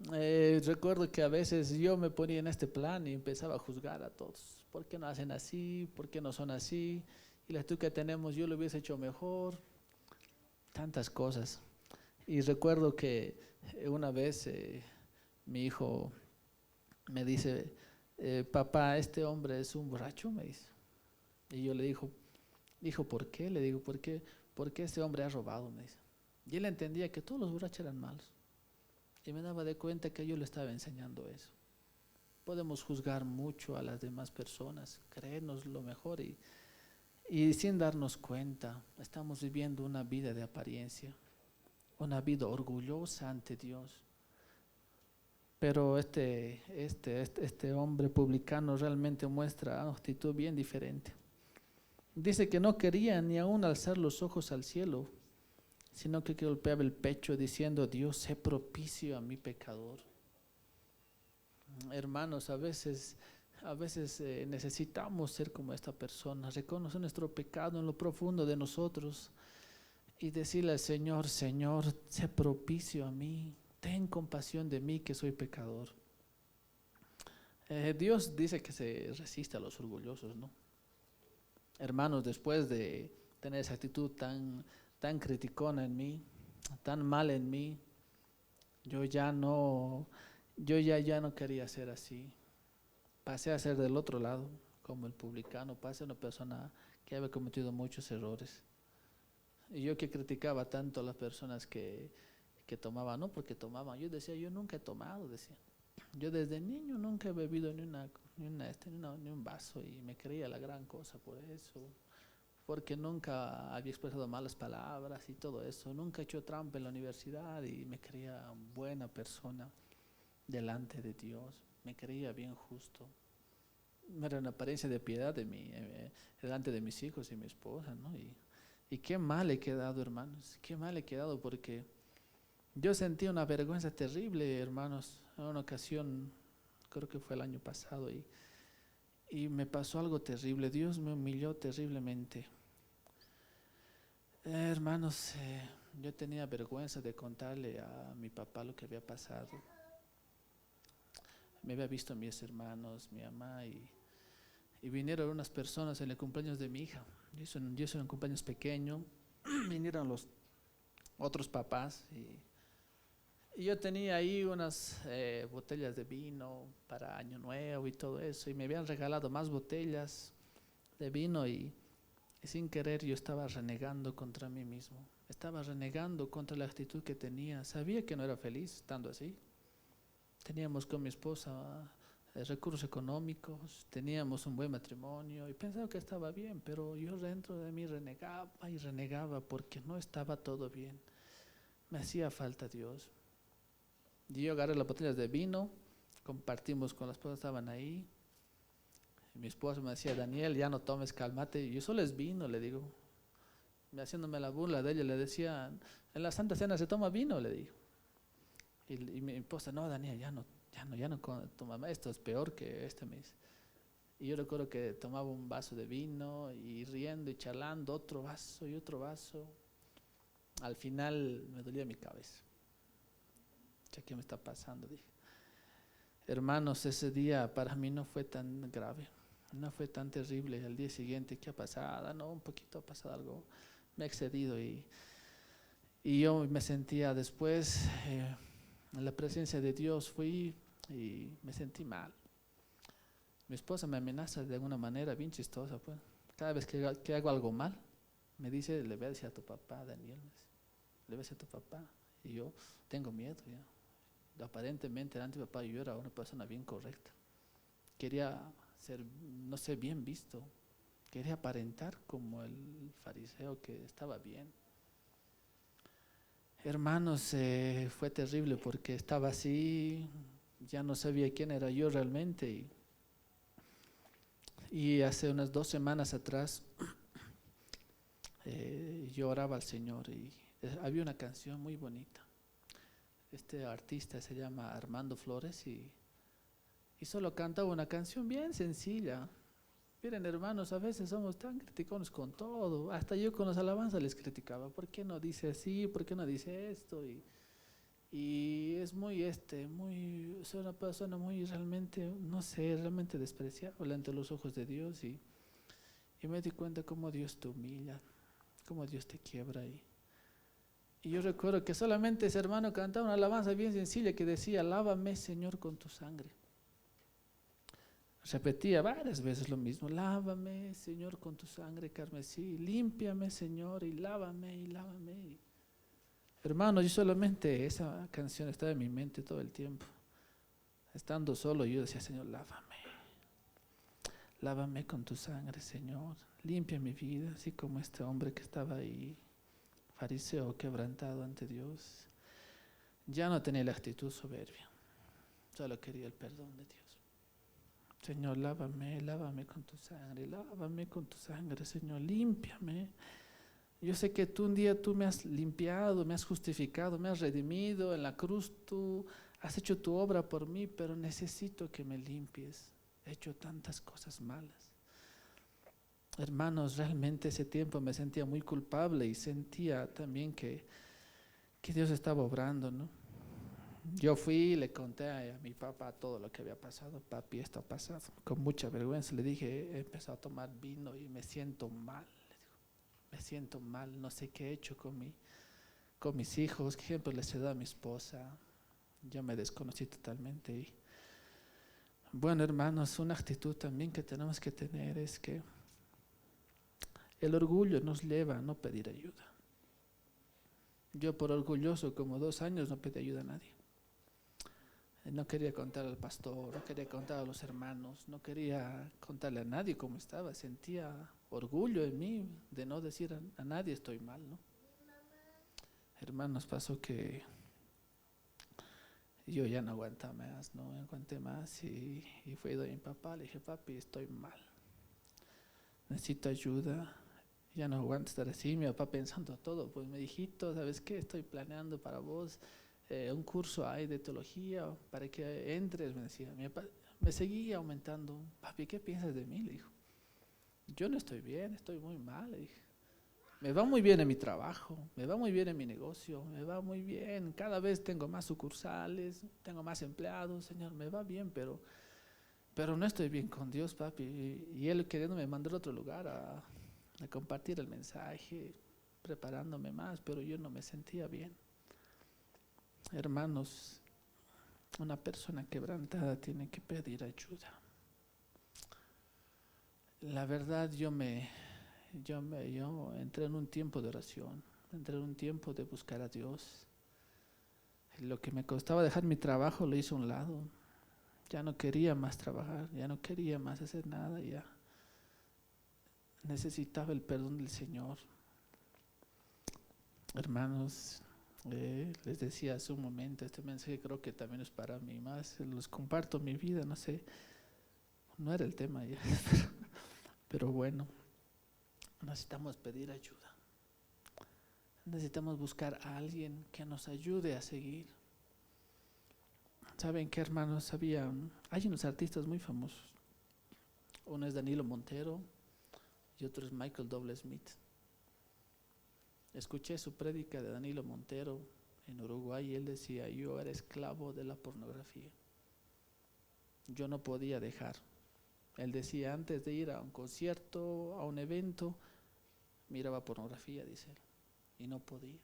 Recuerdo que a veces yo me ponía en este plan y empezaba a juzgar a todos. ¿Por qué no hacen así? ¿Por qué no son así? Y la actitud que tenemos, yo lo hubiese hecho mejor. Tantas cosas. Y recuerdo que una vez mi hijo me dice, papá, este hombre es un borracho, me dice. Y yo le digo, hijo, ¿por qué? Le digo, ¿por qué? Porque este hombre ha robado, me dice. Y él entendía que todos los borrachos eran malos. Y me daba de cuenta que yo le estaba enseñando eso. Podemos juzgar mucho a las demás personas, creernos lo mejor y sin darnos cuenta, estamos viviendo una vida de apariencia, una vida orgullosa ante Dios. Pero este hombre publicano realmente muestra una actitud bien diferente. Dice que no quería ni aún alzar los ojos al cielo, sino que golpeaba el pecho diciendo, Dios, sé propicio a mi pecador. Hermanos, a veces necesitamos ser como esta persona, reconocer nuestro pecado en lo profundo de nosotros y decirle al Señor, Señor, sé propicio a mí, ten compasión de mí que soy pecador. Dios dice que se resiste a los orgullosos, ¿no? Hermanos, después de tener esa actitud tan criticona en mí, tan mal en mí, yo ya no, ya no quería ser así. Pasé a ser del otro lado, como el publicano, pasé a una persona que había cometido muchos errores. Y yo que criticaba tanto a las personas que tomaban, no porque tomaban, yo decía, yo nunca he tomado, decía. Yo desde niño nunca he bebido ni un vaso y me creía la gran cosa por eso, porque nunca había expresado malas palabras y todo eso, nunca he hecho trampa en la universidad y me creía buena persona delante de Dios, me creía bien justo. Era una apariencia de piedad delante de mis hijos y mi esposa, ¿no? Y qué mal he quedado, hermanos, qué mal he quedado porque yo sentí una vergüenza terrible, hermanos, en una ocasión, creo que fue el año pasado, y me pasó algo terrible, Dios me humilló terriblemente. Hermanos, yo tenía vergüenza de contarle a mi papá lo que había pasado. Me había visto a mis hermanos, mi mamá, y vinieron unas personas en el cumpleaños de mi hija. Yo soy un cumpleaños pequeño, vinieron los otros papás y yo tenía ahí unas botellas de vino para Año Nuevo y todo eso, y me habían regalado más botellas de vino y sin querer yo estaba renegando contra mí mismo, estaba renegando contra la actitud que tenía, sabía que no era feliz estando así. Teníamos con mi esposa recursos económicos, teníamos un buen matrimonio y pensaba que estaba bien, pero yo dentro de mí renegaba y renegaba porque no estaba todo bien. Me hacía falta Dios. Y yo agarré las botellas de vino, compartimos con las personas que estaban ahí. Y mi esposa me decía, Daniel, ya no tomes, cálmate. Y yo solo es vino, le digo. Haciéndome la burla de ella, le decía, en la Santa Cena se toma vino, le digo. Y mi esposa, no, Daniel, ya no toma, esto es peor que este, me dice. Y yo recuerdo que tomaba un vaso de vino y riendo y charlando, otro vaso y otro vaso. Al final me dolía mi cabeza. ¿Qué me está pasando? Dije. Hermanos, ese día para mí no fue tan grave, no fue tan terrible. Al día siguiente, ¿qué ha pasado? No, un poquito ha pasado algo, me he excedido y yo me sentía después en la presencia de Dios, fui y me sentí mal. Mi esposa me amenaza de alguna manera bien chistosa, pues. Cada vez que hago algo mal, me dice, le voy a decir a tu papá, Daniel, le voy a decir a tu papá. Y yo tengo miedo ya. Aparentemente delante de mi papá yo era una persona bien correcta. Quería ser, no sé, bien visto. Quería aparentar como el fariseo que estaba bien. Hermanos, fue terrible porque estaba así, ya no sabía quién era yo realmente. Y hace unas 2 semanas atrás yo oraba al Señor y había una canción muy bonita. Este artista se llama Armando Flores y solo cantaba una canción bien sencilla. Miren, hermanos, a veces somos tan criticones con todo. Hasta yo con las alabanzas les criticaba. ¿Por qué no dice así? ¿Por qué no dice esto? Y es es una persona muy realmente, no sé, realmente despreciable ante los ojos de Dios. Y me di cuenta cómo Dios te humilla, cómo Dios te quiebra. Y yo recuerdo que solamente ese hermano cantaba una alabanza bien sencilla que decía: lávame, Señor, con tu sangre. Repetía varias veces lo mismo: lávame, Señor, con tu sangre carmesí, límpiame, Señor, y lávame, y lávame. Hermano, yo solamente esa canción estaba en mi mente todo el tiempo. Estando solo, yo decía: Señor, lávame, lávame con tu sangre, Señor, limpia mi vida, así como este hombre que estaba ahí, fariseo, quebrantado ante Dios. Ya no tenía la actitud soberbia, solo quería el perdón de Dios. Señor, lávame, lávame con tu sangre, lávame con tu sangre, Señor, límpiame. Yo sé que tú un día tú me has limpiado, me has justificado, me has redimido en la cruz, tú has hecho tu obra por mí, pero necesito que me limpies. He hecho tantas cosas malas. Hermanos, realmente ese tiempo me sentía muy culpable y sentía también que Dios estaba obrando, ¿no? Yo fui y le conté a mi papá todo lo que había pasado. Papi, esto ha pasado. Con mucha vergüenza le dije: he empezado a tomar vino y me siento mal. Me siento mal, no sé qué he hecho con mis hijos, qué ejemplo les he dado a mi esposa. Yo me desconocí totalmente. Y bueno, hermanos, una actitud también que tenemos que tener es que el orgullo nos lleva a no pedir ayuda. Yo, por orgulloso, como 2 años no pedí ayuda a nadie. No quería contar al pastor, no quería contar a los hermanos, no quería contarle a nadie cómo estaba. Sentía orgullo en mí de no decir a nadie estoy mal, ¿no? Hermanos, pasó que yo ya no aguantaba más, no aguanté más y fui a mi papá, le dije: papi, estoy mal, necesito ayuda, ya no aguanto estar así. Mi papá pensando todo, pues me dijo: hijito, ¿sabes qué? Estoy planeando para vos un curso hay de teología para que entres, me decía. Mi papá me seguía aumentando: papi, ¿qué piensas de mí? Le dijo: yo no estoy bien, estoy muy mal, le dije. Me va muy bien en mi trabajo, me va muy bien en mi negocio, me va muy bien, cada vez tengo más sucursales, tengo más empleados, Señor, me va bien, pero no estoy bien con Dios, papi. Y él queriéndome mandar a otro lugar a compartir el mensaje, preparándome más, pero yo no me sentía bien. Hermanos, una persona quebrantada tiene que pedir ayuda. La verdad, yo entré en un tiempo de oración, entré en un tiempo de buscar a Dios. Lo que me costaba dejar mi trabajo lo hice a un lado. Ya no quería más trabajar, ya no quería más hacer nada, ya necesitaba el perdón del Señor. Hermanos, les decía hace un momento, este mensaje creo que también es para mí más, los comparto mi vida, no sé, no era el tema ya, pero bueno, necesitamos pedir ayuda. Necesitamos buscar a alguien que nos ayude a seguir. ¿Saben qué, hermanos? Hay unos artistas muy famosos. Uno es Danilo Montero y otro es Michael W. Smith. Escuché su prédica de Danilo Montero en Uruguay y él decía: yo era esclavo de la pornografía. Yo no podía dejar. Él decía: antes de ir a un concierto, a un evento, miraba pornografía, dice él, y no podía.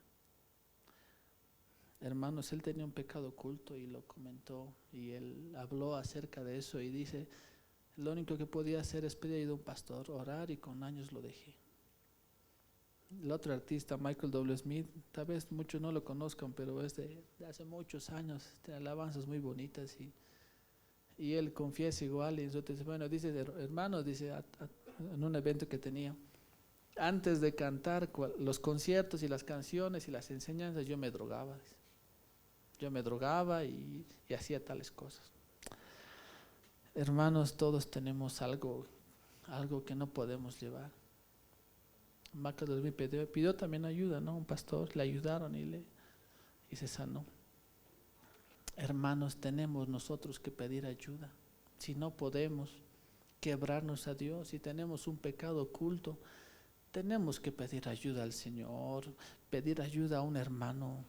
Hermanos, él tenía un pecado oculto y lo comentó y él habló acerca de eso y dice: lo único que podía hacer es pedir ayuda a un pastor, orar, y con años lo dejé. El otro artista, Michael W. Smith, tal vez muchos no lo conozcan, pero es de hace muchos años, tiene alabanzas muy bonitas y él confiesa igual. Y en su testimonio dice: hermano, dice, en un evento que tenía, antes de cantar los conciertos y las canciones y las enseñanzas, yo me drogaba. Yo me drogaba y hacía tales cosas. Hermanos, todos tenemos algo que no podemos llevar. Michael pidió también ayuda, ¿no? Un pastor, le ayudaron y se sanó. Hermanos, tenemos nosotros que pedir ayuda. Si no podemos quebrarnos a Dios, si tenemos un pecado oculto, tenemos que pedir ayuda al Señor, pedir ayuda a un hermano.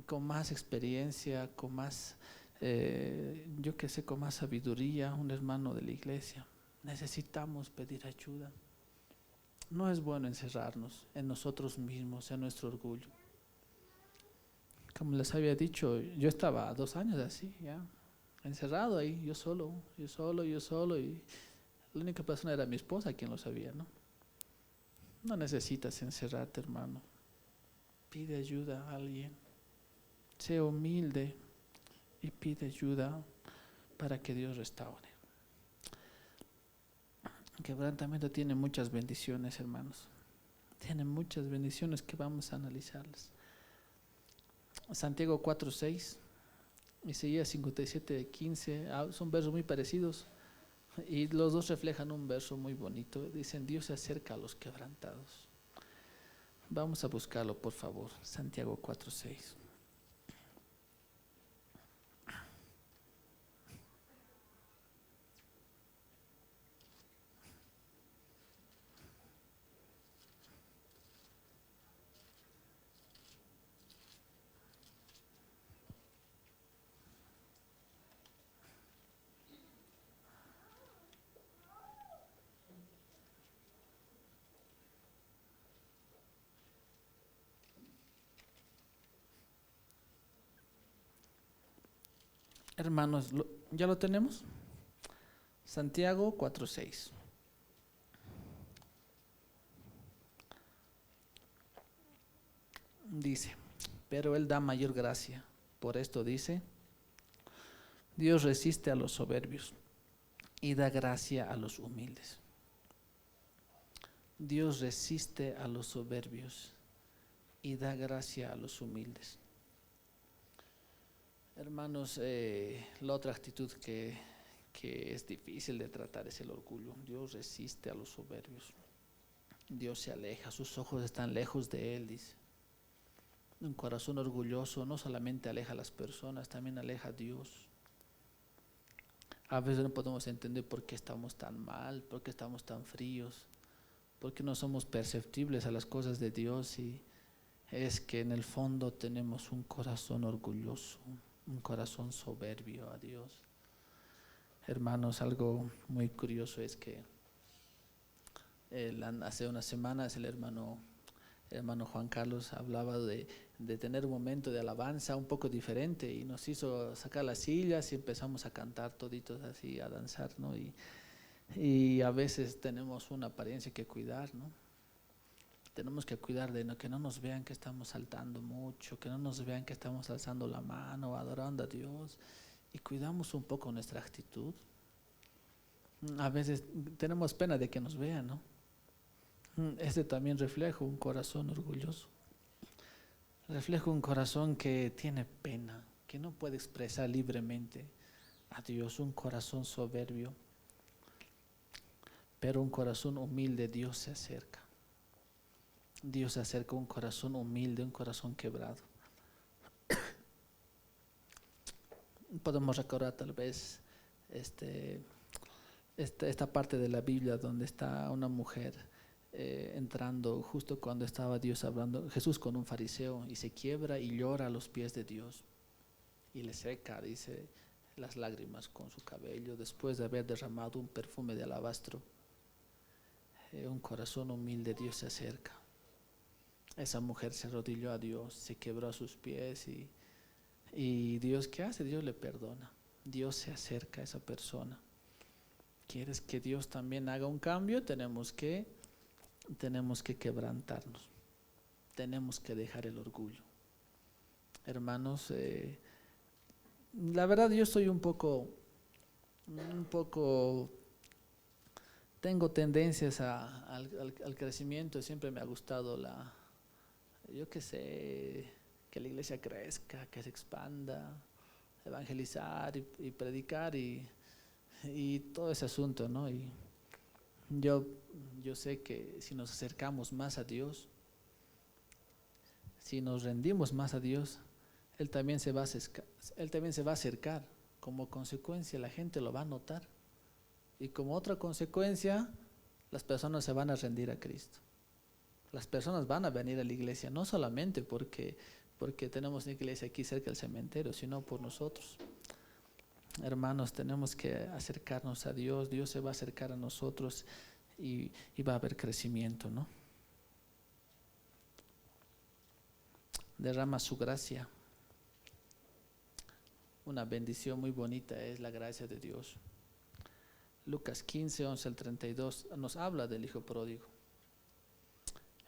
con más experiencia, con más, yo qué sé, con más sabiduría, un hermano de la iglesia. Necesitamos pedir ayuda. No es bueno encerrarnos en nosotros mismos, en nuestro orgullo. Como les había dicho, yo estaba 2 años así, ya, encerrado ahí, yo solo, y la única persona era mi esposa quien lo sabía, ¿no? No necesitas encerrarte, hermano. Pide ayuda a alguien. Sé humilde y pide ayuda para que Dios restaure. El quebrantamiento tiene muchas bendiciones, hermanos. Tiene muchas bendiciones que vamos a analizarlas. Santiago 4:6, Isaías 57:15, son versos muy parecidos y los dos reflejan un verso muy bonito. Dicen: Dios se acerca a los quebrantados. Vamos a buscarlo, por favor. Santiago 4:6. Hermanos, ¿ya lo tenemos? Santiago 4:6. Dice: pero Él da mayor gracia. Por esto dice: Dios resiste a los soberbios y da gracia a los humildes. Dios resiste a los soberbios y da gracia a los humildes. Hermanos, la otra actitud que es difícil de tratar es el orgullo. Dios resiste a los soberbios. Dios se aleja, sus ojos están lejos de Él, dice. Un corazón orgulloso no solamente aleja a las personas, también aleja a Dios. A veces no podemos entender por qué estamos tan mal, por qué estamos tan fríos, por qué no somos perceptibles a las cosas de Dios, y es que en el fondo tenemos un corazón orgulloso, un corazón soberbio a Dios. Hermanos, algo muy curioso es que hace unas semanas el hermano Juan Carlos hablaba de tener un momento de alabanza un poco diferente, y nos hizo sacar las sillas y empezamos a cantar toditos así, a danzar, ¿no? Y a veces tenemos una apariencia que cuidar, ¿no? Tenemos que cuidar de que no nos vean que estamos saltando mucho, que no nos vean que estamos alzando la mano, adorando a Dios, y cuidamos un poco nuestra actitud. A veces tenemos pena de que nos vean, ¿no? Este también refleja un corazón orgulloso. Refleja un corazón que tiene pena, que no puede expresar libremente a Dios, un corazón soberbio. Pero un corazón humilde, Dios se acerca. Dios se acerca a un corazón humilde, un corazón quebrado. Podemos recordar tal vez esta parte de la Biblia donde está una mujer entrando justo cuando estaba Dios hablando, Jesús con un fariseo, y se quiebra y llora a los pies de Dios y le seca, dice, las lágrimas con su cabello después de haber derramado un perfume de alabastro. Un corazón humilde, Dios se acerca. Esa mujer se arrodilló a Dios, se quebró a sus pies, y Dios, ¿qué hace? Dios le perdona. Dios se acerca a esa persona. ¿Quieres que Dios también haga un cambio? Tenemos que quebrantarnos. Tenemos que dejar el orgullo. Hermanos, la verdad yo soy un poco, tengo tendencias al crecimiento. Siempre me ha gustado yo qué sé, que la iglesia crezca, que se expanda, evangelizar y predicar y todo ese asunto, ¿no? Y yo sé que si nos acercamos más a Dios, si nos rendimos más a Dios, Él también se va a acercar. Como consecuencia, la gente lo va a notar. Y como otra consecuencia, las personas se van a rendir a Cristo. Las personas van a venir a la iglesia, no solamente porque porque tenemos una iglesia aquí cerca del cementerio, sino por nosotros. Hermanos, tenemos que acercarnos a Dios, Dios se va a acercar a nosotros y va a haber crecimiento, ¿no? Derrama su gracia. Una bendición muy bonita es la gracia de Dios. Lucas 15, 11 al 32 nos habla del hijo pródigo.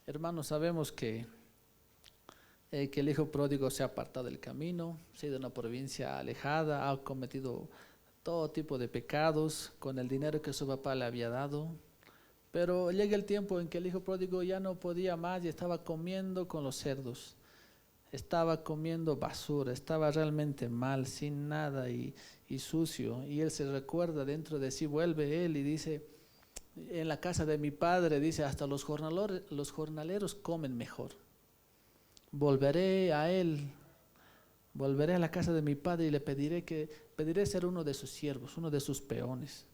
Hermanos, sabemos que el hijo pródigo se ha apartado del camino, se ha ido a una provincia alejada, ha cometido todo tipo de pecados con el dinero que su papá le había dado. Pero llega el tiempo en que el hijo pródigo ya no podía más y estaba comiendo con los cerdos. Estaba comiendo basura, estaba realmente mal, sin nada y sucio. Y él se recuerda dentro de sí, vuelve él y dice, en la casa de mi padre, dice, hasta los jornaleros comen mejor. Volveré a él, volveré a la casa de mi padre y le pediré ser uno de sus siervos, uno de sus peones.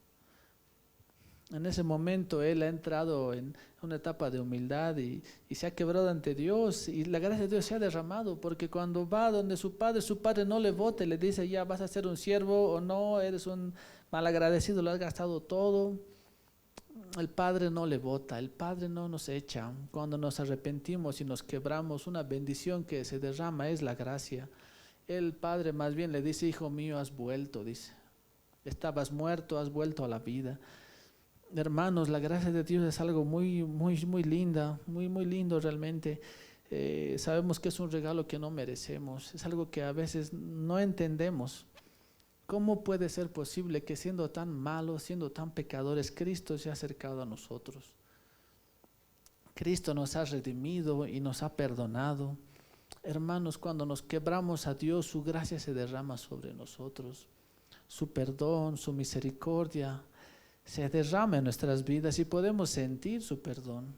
En ese momento él ha entrado en una etapa de humildad y se ha quebrado ante Dios y la gracia de Dios se ha derramado, porque cuando va donde su padre no le vota y le dice ya vas a ser un siervo o no, eres un malagradecido, lo has gastado todo. El Padre no le vota, el Padre no nos echa. Cuando nos arrepentimos y nos quebramos, una bendición que se derrama es la gracia. El Padre más bien le dice, hijo mío, has vuelto, dice. Estabas muerto, has vuelto a la vida. Hermanos, la gracia de Dios es algo muy, muy, muy linda, muy, muy lindo realmente. Sabemos que es un regalo que no merecemos, es algo que a veces no entendemos. ¿Cómo puede ser posible que siendo tan malos, siendo tan pecadores, Cristo se ha acercado a nosotros? Cristo nos ha redimido y nos ha perdonado. Hermanos, cuando nos quebramos a Dios, su gracia se derrama sobre nosotros. Su perdón, su misericordia se derrama en nuestras vidas y podemos sentir su perdón.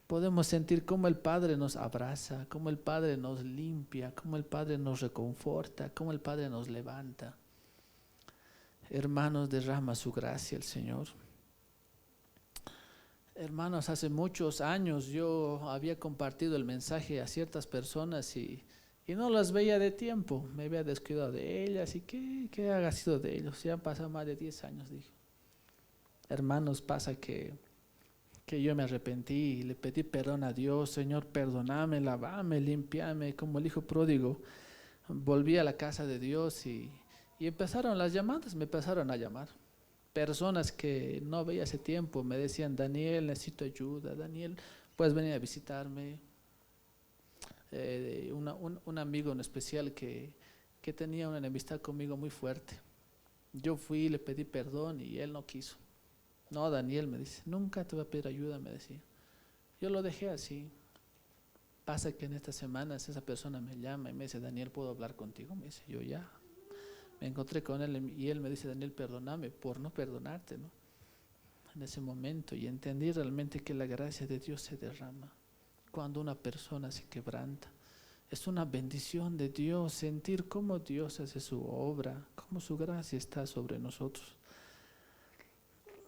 Podemos sentir cómo el Padre nos abraza, cómo el Padre nos limpia, cómo el Padre nos reconforta, cómo el Padre nos levanta. Hermanos, derrama su gracia el Señor. Hermanos, hace muchos años yo había compartido el mensaje a ciertas personas y no las veía de tiempo. Me había descuidado de ellas y ¿qué ha sido de ellos? Ya han pasado más de 10 años, dije. Hermanos, pasa que yo me arrepentí y le pedí perdón a Dios. Señor, perdóname, lavame, limpiame, como el hijo pródigo. Volví a la casa de Dios y empezaron las llamadas, me empezaron a llamar. Personas que no veía hace tiempo me decían, Daniel, necesito ayuda, Daniel, puedes venir a visitarme. Un amigo en especial que tenía una enemistad conmigo muy fuerte. Yo fui, le pedí perdón y él no quiso. No, Daniel, me dice, nunca te voy a pedir ayuda, me decía. Yo lo dejé así. Pasa que en estas semanas esa persona me llama y me dice, Daniel, ¿puedo hablar contigo? Me dice, yo ya. Me encontré con él y él me dice, Daniel, perdóname por no perdonarte, ¿no? En ese momento, y entendí realmente que la gracia de Dios se derrama cuando una persona se quebranta. Es una bendición de Dios sentir cómo Dios hace su obra, cómo su gracia está sobre nosotros.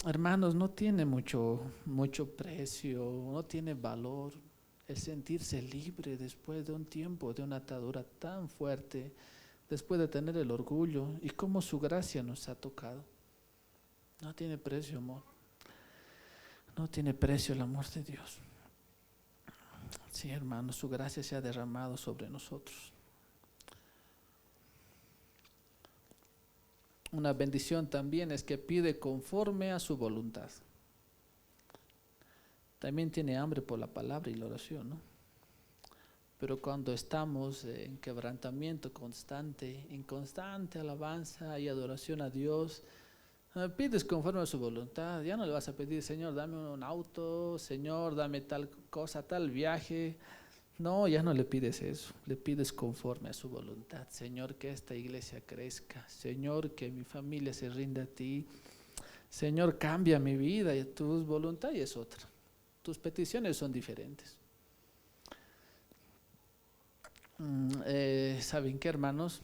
Hermanos, no tiene mucho precio, no tiene valor el sentirse libre después de un tiempo, de una atadura tan fuerte, después de tener el orgullo y cómo su gracia nos ha tocado. No tiene precio, amor. No tiene precio el amor de Dios. Sí, hermanos, su gracia se ha derramado sobre nosotros. Una bendición también es que pide conforme a su voluntad. También tiene hambre por la palabra y la oración, ¿no? Pero cuando estamos en quebrantamiento constante, en constante alabanza y adoración a Dios, pides conforme a su voluntad. Ya no le vas a pedir, Señor, dame un auto, Señor, dame tal cosa, tal viaje. No, ya no le pides eso, le pides conforme a su voluntad. Señor, que esta iglesia crezca. Señor, que mi familia se rinda a ti. Señor, cambia mi vida y tu voluntad es otra. Tus peticiones son diferentes. ¿Saben qué, hermanos?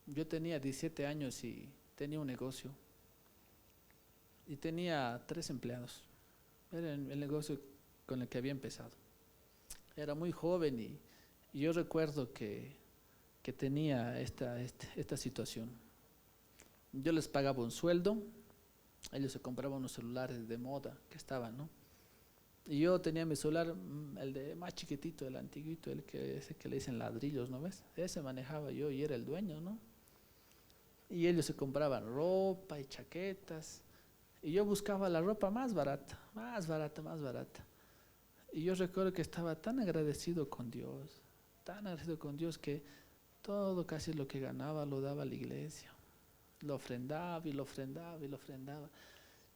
Yo tenía 17 años y tenía un negocio. Y tenía 3 empleados. Era el negocio con el que había empezado. Era muy joven y Y yo recuerdo que tenía esta situación. Yo les pagaba un sueldo, ellos se compraban unos celulares de moda que estaban, ¿no? Y yo tenía mi celular, el de más chiquitito, el antiguito, ese que le dicen ladrillos, ¿no ves? Ese manejaba yo y era el dueño, ¿no? Y ellos se compraban ropa y chaquetas. Y yo buscaba la ropa más barata, más barata, más barata. Y yo recuerdo que estaba tan agradecido con Dios que todo casi lo que ganaba lo daba a la iglesia. Lo ofrendaba y lo ofrendaba y lo ofrendaba.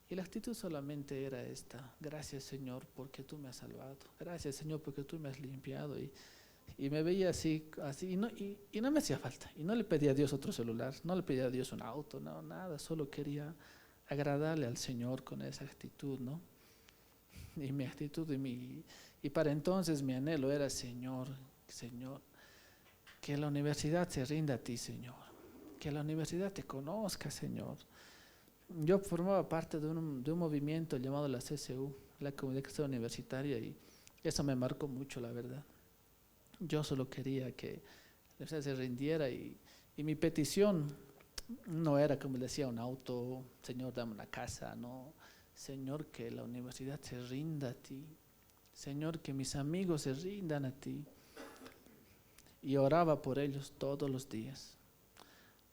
Y la actitud solamente era esta: gracias Señor porque tú me has salvado, gracias Señor porque tú me has limpiado. Y me veía así y no me hacía falta. Y no le pedía a Dios otro celular, no le pedía a Dios un auto, no, nada, solo quería agradarle al Señor con esa actitud, ¿no? Y mi actitud y para entonces mi anhelo era: Señor, Señor, que la universidad se rinda a ti, Señor, que la universidad te conozca, Señor. Yo formaba parte de un movimiento llamado la CCU, la Comunidad Cristiana Universitaria, y eso me marcó mucho, la verdad. Yo solo quería que la universidad se rindiera y mi petición no era, como decía, un auto, Señor, dame una casa, no. Señor, que la universidad se rinda a ti. Señor, que mis amigos se rindan a ti. Y oraba por ellos todos los días.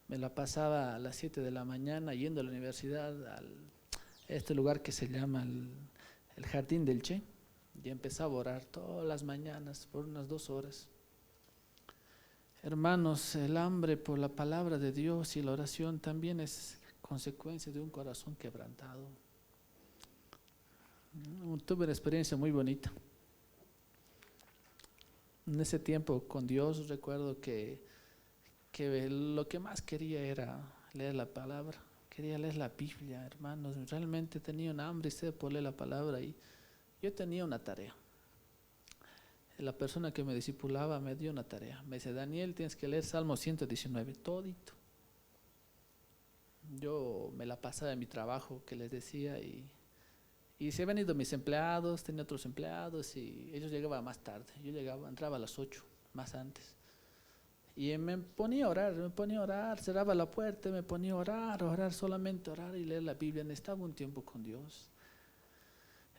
Me la pasaba a las 7 de la mañana yendo a la universidad, a este lugar que se llama el Jardín del Che, y empezaba a orar todas las mañanas por unas 2 horas. Hermanos, el hambre por la palabra de Dios y la oración también es consecuencia de un corazón quebrantado. Tuve una experiencia muy bonita. En ese tiempo con Dios recuerdo que lo que más quería era leer la palabra. Quería leer la Biblia, hermanos. Realmente tenía un hambre y sed por leer la palabra. Y yo tenía una tarea. La persona que me discipulaba me dio una tarea. Me dice: Daniel, tienes que leer Salmo 119, todito. Yo me la pasaba en mi trabajo, que les decía, y se habían ido mis empleados, tenía otros empleados y ellos llegaban más tarde. Yo entraba a las 8, más antes. Y me ponía a orar, cerraba la puerta, me ponía a orar, solamente orar y leer la Biblia. Necesitaba un tiempo con Dios.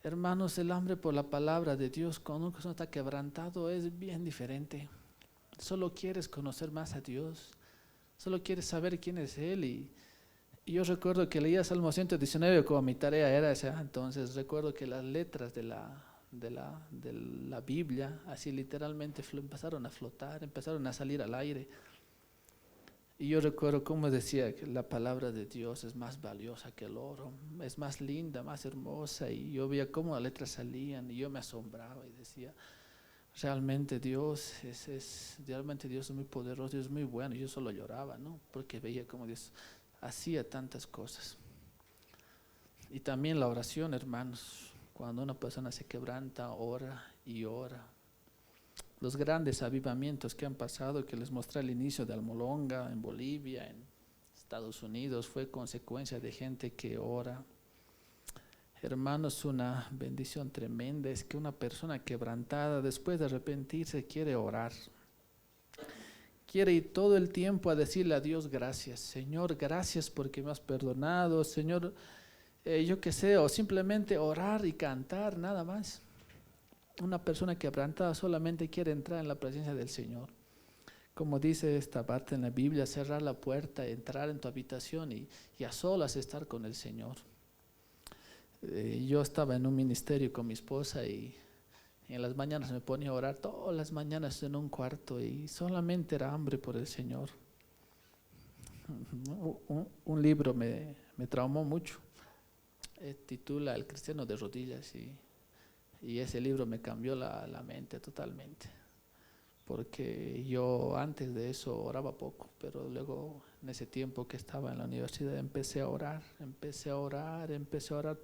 Hermanos, el hambre por la palabra de Dios cuando uno está quebrantado es bien diferente. Solo quieres conocer más a Dios, solo quieres saber quién es Él. Y yo recuerdo que leía Salmo 119 como mi tarea era esa. Entonces recuerdo que las letras de la Biblia así literalmente empezaron a flotar, empezaron a salir al aire. Y yo recuerdo cómo decía que la palabra de Dios es más valiosa que el oro, es más linda, más hermosa. Y yo veía cómo las letras salían y yo me asombraba y decía: realmente realmente Dios es muy poderoso, Dios es muy bueno. Y yo solo lloraba, ¿no? Porque veía cómo Dios hacía tantas cosas. Y también la oración, hermanos, cuando una persona se quebranta, ora y ora. Los grandes avivamientos que han pasado, que les mostré al inicio de Almolonga, en Bolivia, en Estados Unidos, fue consecuencia de gente que ora. Hermanos, una bendición tremenda es que una persona quebrantada, después de arrepentirse, quiere orar. Quiere ir todo el tiempo a decirle a Dios: gracias, Señor, gracias porque me has perdonado, Señor, yo qué sé, o simplemente orar y cantar, nada más. Una persona quebrantada solamente quiere entrar en la presencia del Señor. Como dice esta parte en la Biblia: cerrar la puerta, entrar en tu habitación y a solas estar con el Señor. Yo estaba en un ministerio con mi esposa y en las mañanas me ponía a orar todas las mañanas en un cuarto y solamente era hambre por el Señor. Un libro me traumó mucho. Titula El cristiano de rodillas y ese libro me cambió la mente totalmente, porque yo antes de eso oraba poco, pero luego en ese tiempo que estaba en la universidad empecé a orar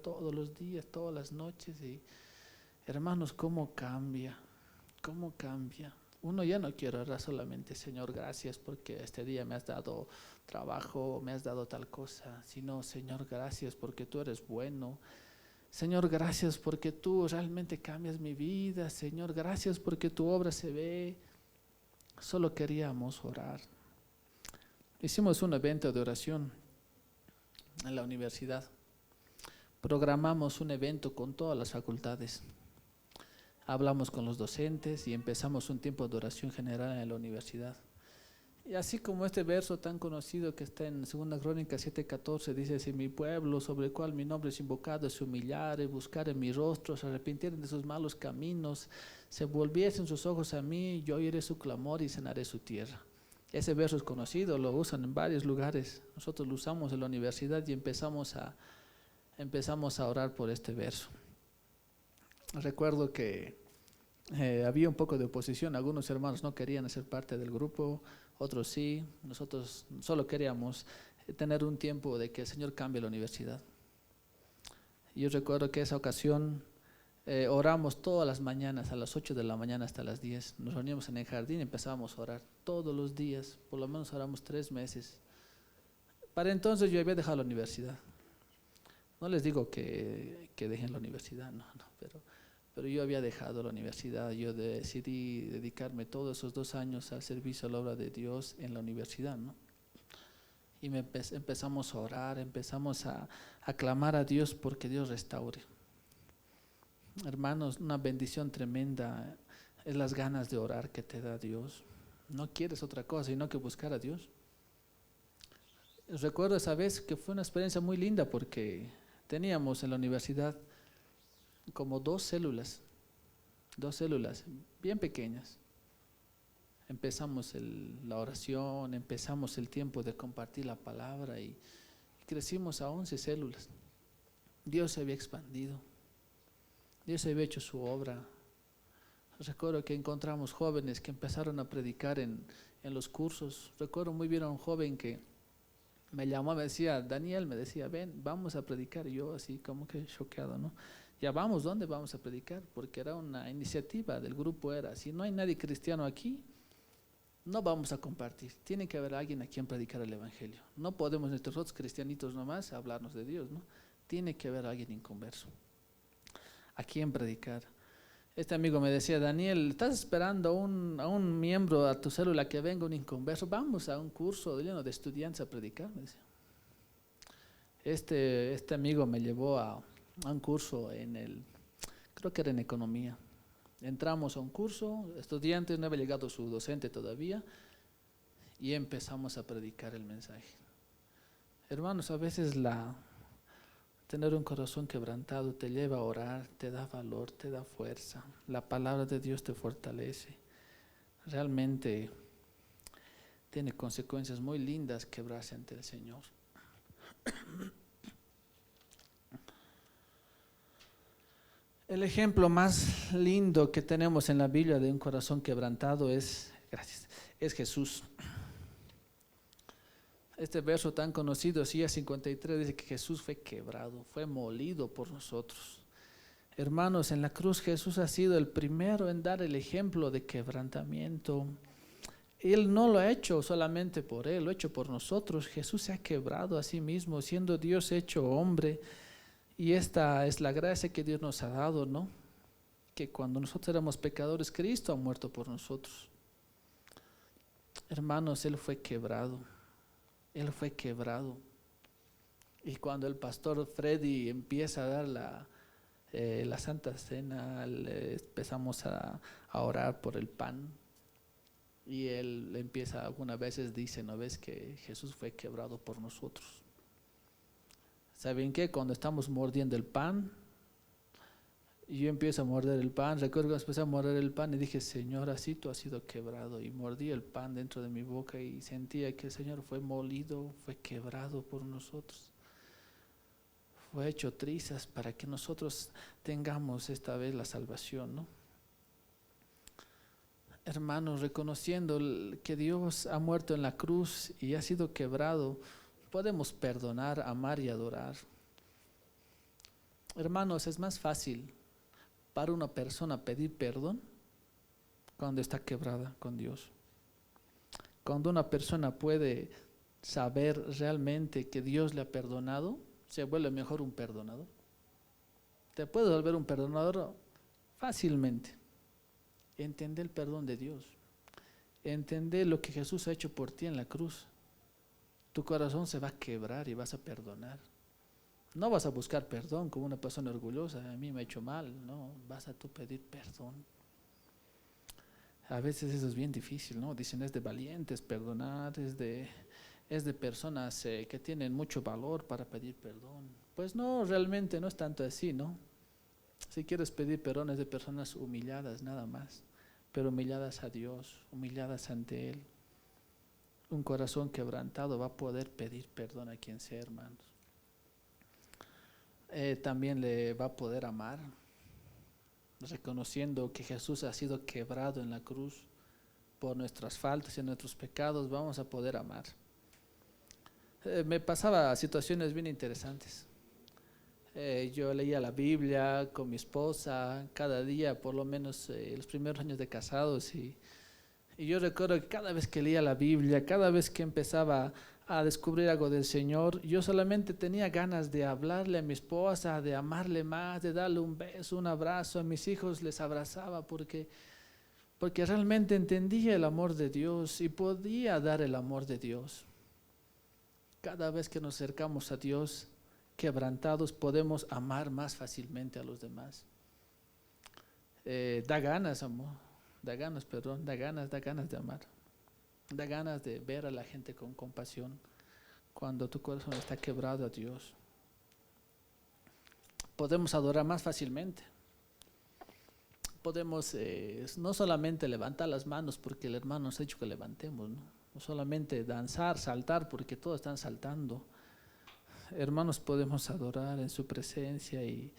todos los días, todas las noches. Y hermanos, cómo cambia. Uno ya no quiere orar solamente: Señor, gracias porque este día me has dado trabajo, me has dado tal cosa, sino: Señor, gracias porque tú eres bueno. Señor, gracias porque tú realmente cambias mi vida. Señor, gracias porque tu obra se ve. solo queríamos orar. Hicimos un evento de oración en la universidad. Programamos un evento con todas las facultades. Hablamos con los docentes y empezamos un tiempo de oración general en la universidad. Y así como este verso tan conocido que está en 2 Crónicas 7:14, dice: si mi pueblo, sobre el cual mi nombre es invocado, se humillare, buscare mi rostro, se arrepintieren de sus malos caminos, se volviesen sus ojos a mí, yo oiré su clamor y sanaré su tierra. Ese verso es conocido, lo usan en varios lugares. Nosotros lo usamos en la universidad y empezamos a orar por este verso. Recuerdo que había un poco de oposición, algunos hermanos no querían ser parte del grupo, otros sí. Nosotros solo queríamos tener un tiempo de que el Señor cambie la universidad. Yo recuerdo que esa ocasión oramos todas las mañanas, a las 8 de la mañana hasta las 10. Nos reuníamos en el jardín y empezábamos a orar todos los días, por lo menos oramos 3 meses. Para entonces yo había dejado la universidad. No les digo que dejen la universidad, no, pero yo había dejado la universidad. Yo decidí dedicarme todos esos 2 años al servicio a la obra de Dios en la universidad, ¿no? Y empezamos a orar, empezamos a clamar a Dios porque Dios restaure. Hermanos, una bendición tremenda es las ganas de orar que te da Dios. No quieres otra cosa sino que buscar a Dios. Recuerdo esa vez que fue una experiencia muy linda porque teníamos en la universidad como 2 células bien pequeñas. Empezamos la oración, empezamos el tiempo de compartir la palabra y crecimos a 11 células. Dios se había expandido, Dios había hecho su obra. Recuerdo que encontramos jóvenes que empezaron a predicar en los cursos. Recuerdo muy bien a un joven que me llamó, me decía: Daniel, me decía, ven, vamos a predicar. Y yo así como que choqueado, ¿no? Ya vamos, ¿dónde vamos a predicar? Porque era una iniciativa del grupo, era: si no hay nadie cristiano aquí, no vamos a compartir. Tiene que haber alguien a quien predicar el evangelio. No podemos nosotros cristianitos nomás hablarnos de Dios, ¿no? Tiene que haber alguien inconverso a quien predicar. Este amigo me decía: Daniel, ¿estás esperando a un miembro a tu célula que venga, un inconverso? Vamos a un curso lleno de estudiantes a predicar, me decía. Este amigo me llevó a un curso creo que era en economía. Entramos a un curso, estudiantes, no había llegado su docente todavía, y empezamos a predicar el mensaje. Hermanos, a veces tener un corazón quebrantado te lleva a orar, te da valor, te da fuerza. La palabra de Dios te fortalece. Realmente tiene consecuencias muy lindas quebrarse ante el Señor. El ejemplo más lindo que tenemos en la Biblia de un corazón quebrantado es Jesús. Este verso tan conocido, Isaías 53, dice que Jesús fue quebrado, fue molido por nosotros. Hermanos, en la cruz Jesús ha sido el primero en dar el ejemplo de quebrantamiento. Él no lo ha hecho solamente por Él, lo ha hecho por nosotros. Jesús se ha quebrado a sí mismo, siendo Dios hecho hombre. Y esta es la gracia que Dios nos ha dado, ¿no? Que cuando nosotros éramos pecadores, Cristo ha muerto por nosotros. Hermanos, Él fue quebrado. Él fue quebrado. Y cuando el pastor Freddy empieza a dar la Santa Cena, empezamos a orar por el pan. Y él empieza, algunas veces dice: ¿no ves que Jesús fue quebrado por nosotros? ¿Saben qué? Cuando estamos mordiendo el pan, y yo empiezo a morder el pan, recuerdo que empecé a morder el pan y dije: Señor, así tú has sido quebrado. Y mordí el pan dentro de mi boca y sentía que el Señor fue molido, fue quebrado por nosotros. Fue hecho trizas para que nosotros tengamos esta vez la salvación, ¿no? Hermanos, reconociendo que Dios ha muerto en la cruz y ha sido quebrado, podemos perdonar, amar y adorar. Hermanos, es más fácil para una persona pedir perdón cuando está quebrada con Dios. Cuando una persona puede saber realmente que Dios le ha perdonado, se vuelve mejor un perdonador. Te puedes volver un perdonador fácilmente. Entender el perdón de Dios. entender lo que Jesús ha hecho por ti en la cruz, tu corazón se va a quebrar y vas a perdonar. No vas a buscar perdón como una persona orgullosa, a mí me ha hecho mal, no, vas a tú pedir perdón. A veces eso es bien difícil, ¿no? Dicen es de valientes perdonar, es de personas que tienen mucho valor para pedir perdón. Pues no, realmente no es tanto así, ¿no? Si quieres pedir perdón es de personas humilladas nada más, pero humilladas a Dios, humilladas ante Él. Un corazón quebrantado va a poder pedir perdón a quien sea, hermanos. También le va a poder amar, reconociendo que Jesús ha sido quebrado en la cruz por nuestras faltas y nuestros pecados, vamos a poder amar. Me pasaba situaciones bien interesantes. Yo leía la Biblia con mi esposa cada día, por lo menos los primeros años de casados, y yo recuerdo que cada vez que leía la Biblia, cada vez que empezaba a descubrir algo del Señor, yo solamente tenía ganas de hablarle a mi esposa, de amarle más, de darle un beso, un abrazo. A mis hijos les abrazaba porque realmente entendía el amor de Dios y podía dar el amor de Dios. Cada vez que nos acercamos a Dios, quebrantados, podemos amar más fácilmente a los demás. Da ganas, amor. Da ganas de amar. Da ganas de ver a la gente con compasión cuando tu corazón está quebrado a Dios. Podemos adorar más fácilmente. Podemos no solamente levantar las manos porque el hermano nos ha dicho que levantemos, ¿no? No solamente danzar, saltar porque todos están saltando. Hermanos, podemos adorar en su presencia y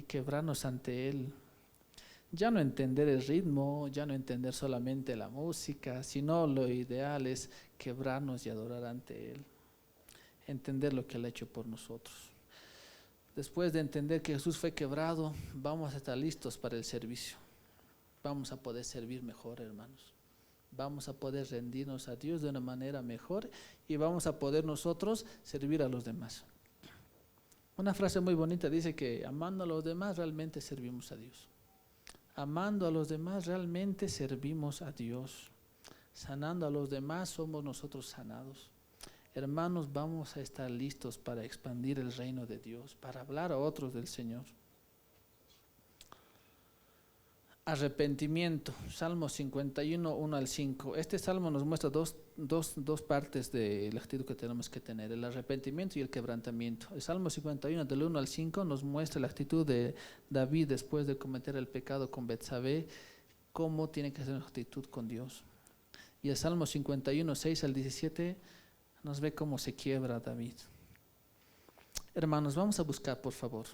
quebrarnos ante Él. Ya no entender el ritmo, ya no entender solamente la música, sino lo ideal es quebrarnos y adorar ante Él. Entender lo que Él ha hecho por nosotros. Después de entender que Jesús fue quebrado, vamos a estar listos para el servicio. Vamos a poder servir mejor, hermanos. Vamos a poder rendirnos a Dios de una manera mejor y vamos a poder nosotros servir a los demás. Una frase muy bonita dice que amando a los demás realmente servimos a Dios. Amando a los demás realmente servimos a Dios. Sanando a los demás somos nosotros sanados. Hermanos, vamos a estar listos para expandir el reino de Dios, para hablar a otros del Señor. Arrepentimiento, Salmo 51, 1 al 5. Este salmo nos muestra dos partes de la actitud que tenemos que tener, el arrepentimiento y el quebrantamiento. El Salmo 51, del 1 al 5, nos muestra la actitud de David después de cometer el pecado con Betsabé, cómo tiene que ser una actitud con Dios. Y el Salmo 51, 6 al 17, nos ve cómo se quiebra David. Hermanos, vamos a buscar, por favor.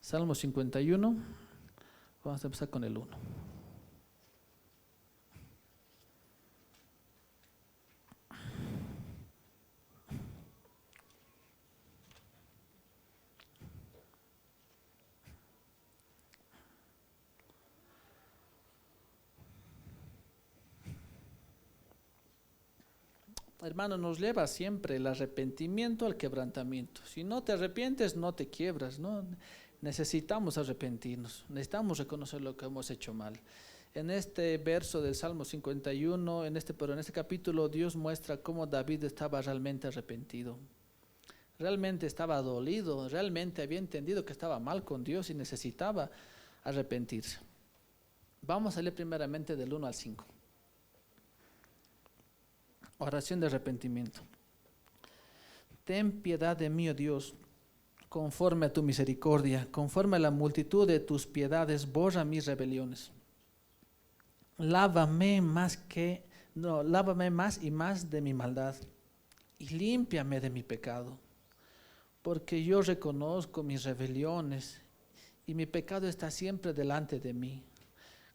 Salmo 51. Vamos a empezar con el 1. Hermano, nos lleva siempre el arrepentimiento al quebrantamiento. Si no te arrepientes, no te quiebras, ¿no? Necesitamos arrepentirnos, necesitamos reconocer lo que hemos hecho mal. En este verso del Salmo 51, en este capítulo, Dios muestra cómo David estaba realmente arrepentido. Realmente estaba dolido, realmente había entendido que estaba mal con Dios y necesitaba arrepentirse. Vamos a leer primeramente del 1 al 5. Oración de arrepentimiento. Ten piedad de mí, oh Dios, conforme a tu misericordia, conforme a la multitud de tus piedades, borra mis rebeliones. Lávame más y más de mi maldad, y límpiame de mi pecado, porque yo reconozco mis rebeliones, y mi pecado está siempre delante de mí.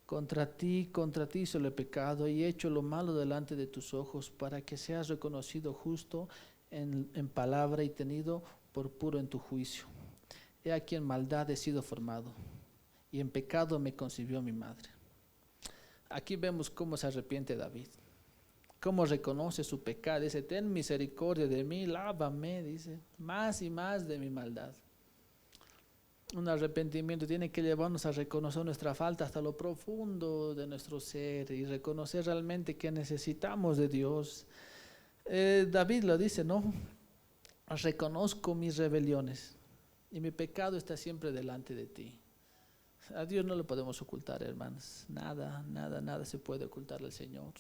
Contra ti solo he pecado, y he hecho lo malo delante de tus ojos, para que seas reconocido justo en palabra y tenido por puro en tu juicio. He aquí en maldad he sido formado, y en pecado me concibió mi madre. Aquí vemos cómo se arrepiente David, cómo reconoce su pecado. Dice, ten misericordia de mí, lávame, dice, más y más de mi maldad. Un arrepentimiento tiene que llevarnos a reconocer nuestra falta hasta lo profundo de nuestro ser y reconocer realmente que necesitamos de Dios. David lo dice, ¿no? Reconozco mis rebeliones y mi pecado está siempre delante de ti. A Dios no lo podemos ocultar, hermanos. Nada se puede ocultar al Señor.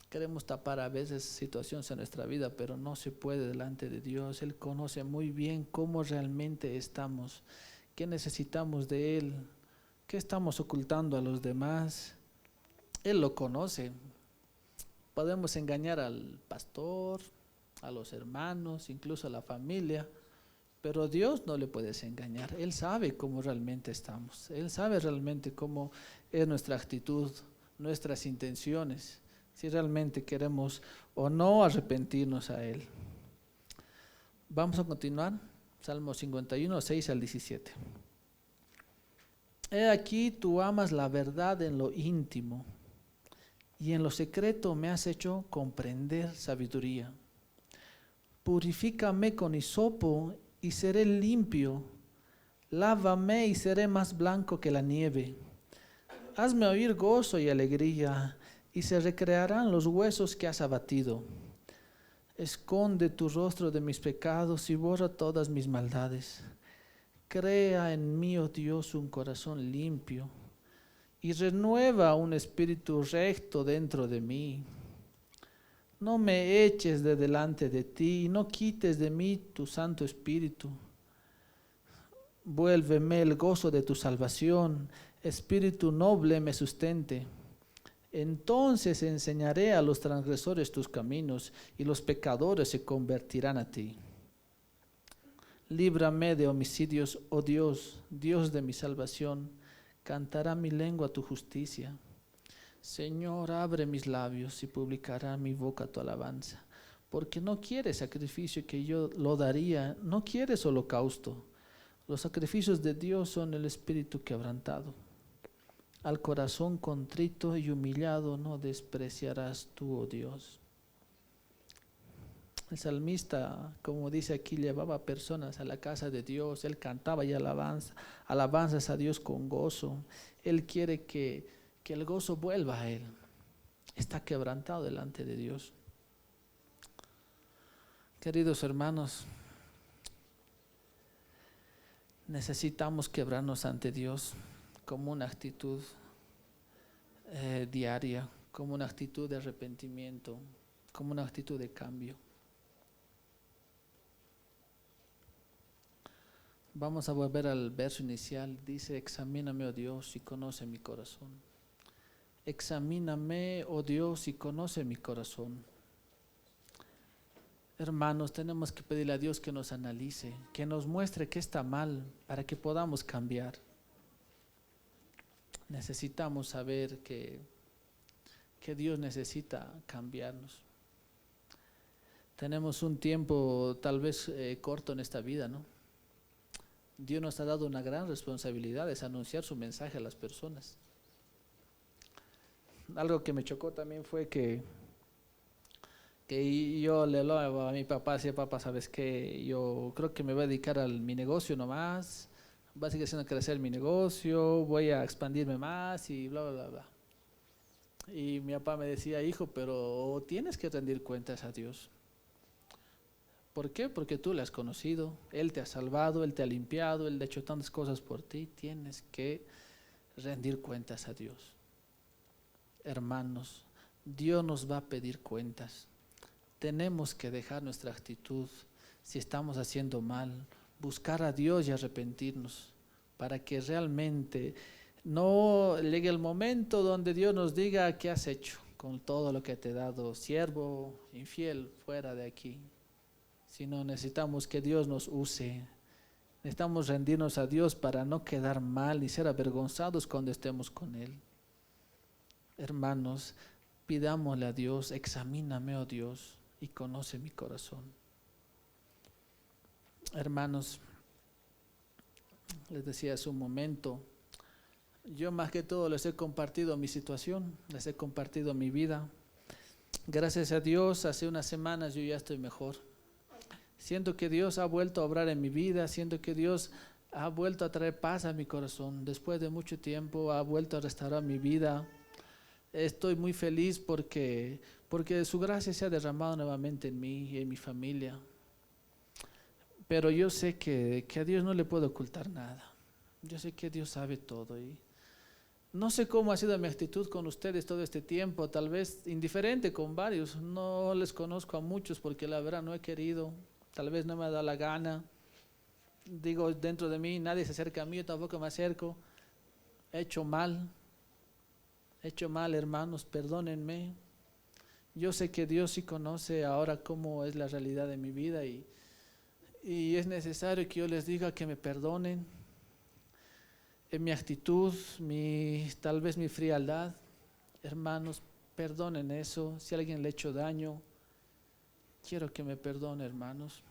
Queremos tapar a veces situaciones en nuestra vida, pero no se puede delante de Dios. Él conoce muy bien cómo realmente estamos, qué necesitamos de Él, qué estamos ocultando a los demás. Él lo conoce. Podemos engañar al pastor, a los hermanos, incluso a la familia, pero Dios no le puedes engañar. Él sabe cómo realmente estamos. Él sabe realmente cómo es nuestra actitud, nuestras intenciones, si realmente queremos o no arrepentirnos a Él. Vamos a continuar. Salmo 51, 6 al 17. He aquí, tú amas la verdad en lo íntimo, y en lo secreto me has hecho comprender sabiduría. Purifícame con hisopo y seré limpio. Lávame y seré más blanco que la nieve. Hazme oír gozo y alegría, y se recrearán los huesos que has abatido. Esconde tu rostro de mis pecados y borra todas mis maldades. Crea en mí, oh Dios, un corazón limpio, y renueva un espíritu recto dentro de mí. No me eches de delante de ti, y no quites de mí tu Santo Espíritu. Vuélveme el gozo de tu salvación, espíritu noble me sustente. Entonces enseñaré a los transgresores tus caminos, y los pecadores se convertirán a ti. Líbrame de homicidios, oh Dios, Dios de mi salvación. Cantará mi lengua tu justicia. Señor, abre mis labios y publicará mi boca tu alabanza. Porque no quieres sacrificio que yo lo daría, no quieres holocausto. Los sacrificios de Dios son el espíritu quebrantado. Al corazón contrito y humillado no despreciarás tú, oh Dios. El salmista, como dice aquí, llevaba personas a la casa de Dios. Él cantaba y alabanzas a Dios con gozo. Él quiere que el gozo vuelva a él. Está quebrantado delante de Dios. Queridos hermanos, necesitamos quebrarnos ante Dios como una actitud diaria, como una actitud de arrepentimiento, como una actitud de cambio. Vamos a volver al verso inicial. Dice, examíname, oh Dios, y conoce mi corazón. Examíname, oh Dios, y conoce mi corazón. Hermanos, tenemos que pedirle a Dios que nos analice, que nos muestre qué está mal para que podamos cambiar. Necesitamos saber que Dios necesita cambiarnos. Tenemos un tiempo tal vez corto en esta vida, ¿no? Dios nos ha dado una gran responsabilidad, es anunciar su mensaje a las personas. Algo que me chocó también fue que yo le hablaba a mi papá, decía, papá, ¿sabes qué? Yo creo que me voy a dedicar a mi negocio nomás, voy a seguir haciendo crecer mi negocio, voy a expandirme más y bla, bla, bla, bla. Y mi papá me decía, hijo, pero tienes que rendir cuentas a Dios. ¿Por qué? Porque tú le has conocido, Él te ha salvado, Él te ha limpiado, Él ha hecho tantas cosas por ti. Tienes que rendir cuentas a Dios. Hermanos, Dios nos va a pedir cuentas. Tenemos que dejar nuestra actitud, si estamos haciendo mal, buscar a Dios y arrepentirnos, para que realmente no llegue el momento donde Dios nos diga, ¿qué has hecho con todo lo que te he dado, siervo infiel, fuera de aquí? Sino necesitamos que Dios nos use. Necesitamos rendirnos a Dios para no quedar mal y ser avergonzados cuando estemos con Él. Hermanos, pidámosle a Dios, examíname, oh Dios, y conoce mi corazón. Hermanos, les decía hace un momento, yo más que todo les he compartido mi situación, les he compartido mi vida. Gracias a Dios, hace unas semanas yo ya estoy mejor. Siento que Dios ha vuelto a obrar en mi vida, siento que Dios ha vuelto a traer paz a mi corazón. Después de mucho tiempo ha vuelto a restaurar mi vida. Estoy muy feliz porque su gracia se ha derramado nuevamente en mí y en mi familia. Pero yo sé que a Dios no le puedo ocultar nada. Yo sé que Dios sabe todo y no sé cómo ha sido mi actitud con ustedes todo este tiempo, tal vez indiferente con varios. No les conozco a muchos porque la verdad no he querido, tal vez no me ha dado la gana. Digo dentro de mí, nadie se acerca a mí, yo tampoco me acerco. He hecho mal, hermanos, perdónenme. Yo sé que Dios sí conoce ahora cómo es la realidad de mi vida y es necesario que yo les diga que me perdonen en mi actitud, tal vez mi frialdad. Hermanos, perdonen eso. Si a alguien le he hecho daño, quiero que me perdone, hermanos.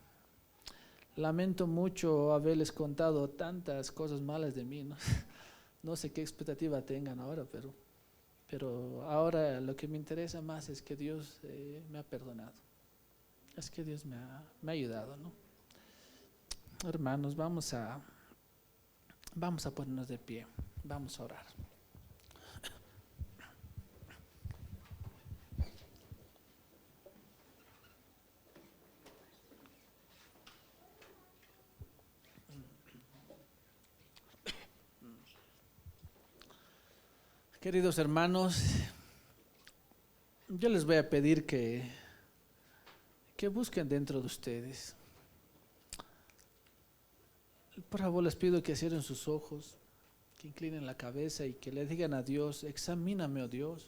Lamento mucho haberles contado tantas cosas malas de mí, ¿no? No sé qué expectativa tengan ahora, pero ahora lo que me interesa más es que Dios me ha perdonado. Es que Dios me ha ayudado, ¿no? Hermanos, vamos a ponernos de pie, vamos a orar. Queridos hermanos, yo les voy a pedir que busquen dentro de ustedes. Por favor, les pido que cierren sus ojos, que inclinen la cabeza y que le digan a Dios: examíname, oh Dios.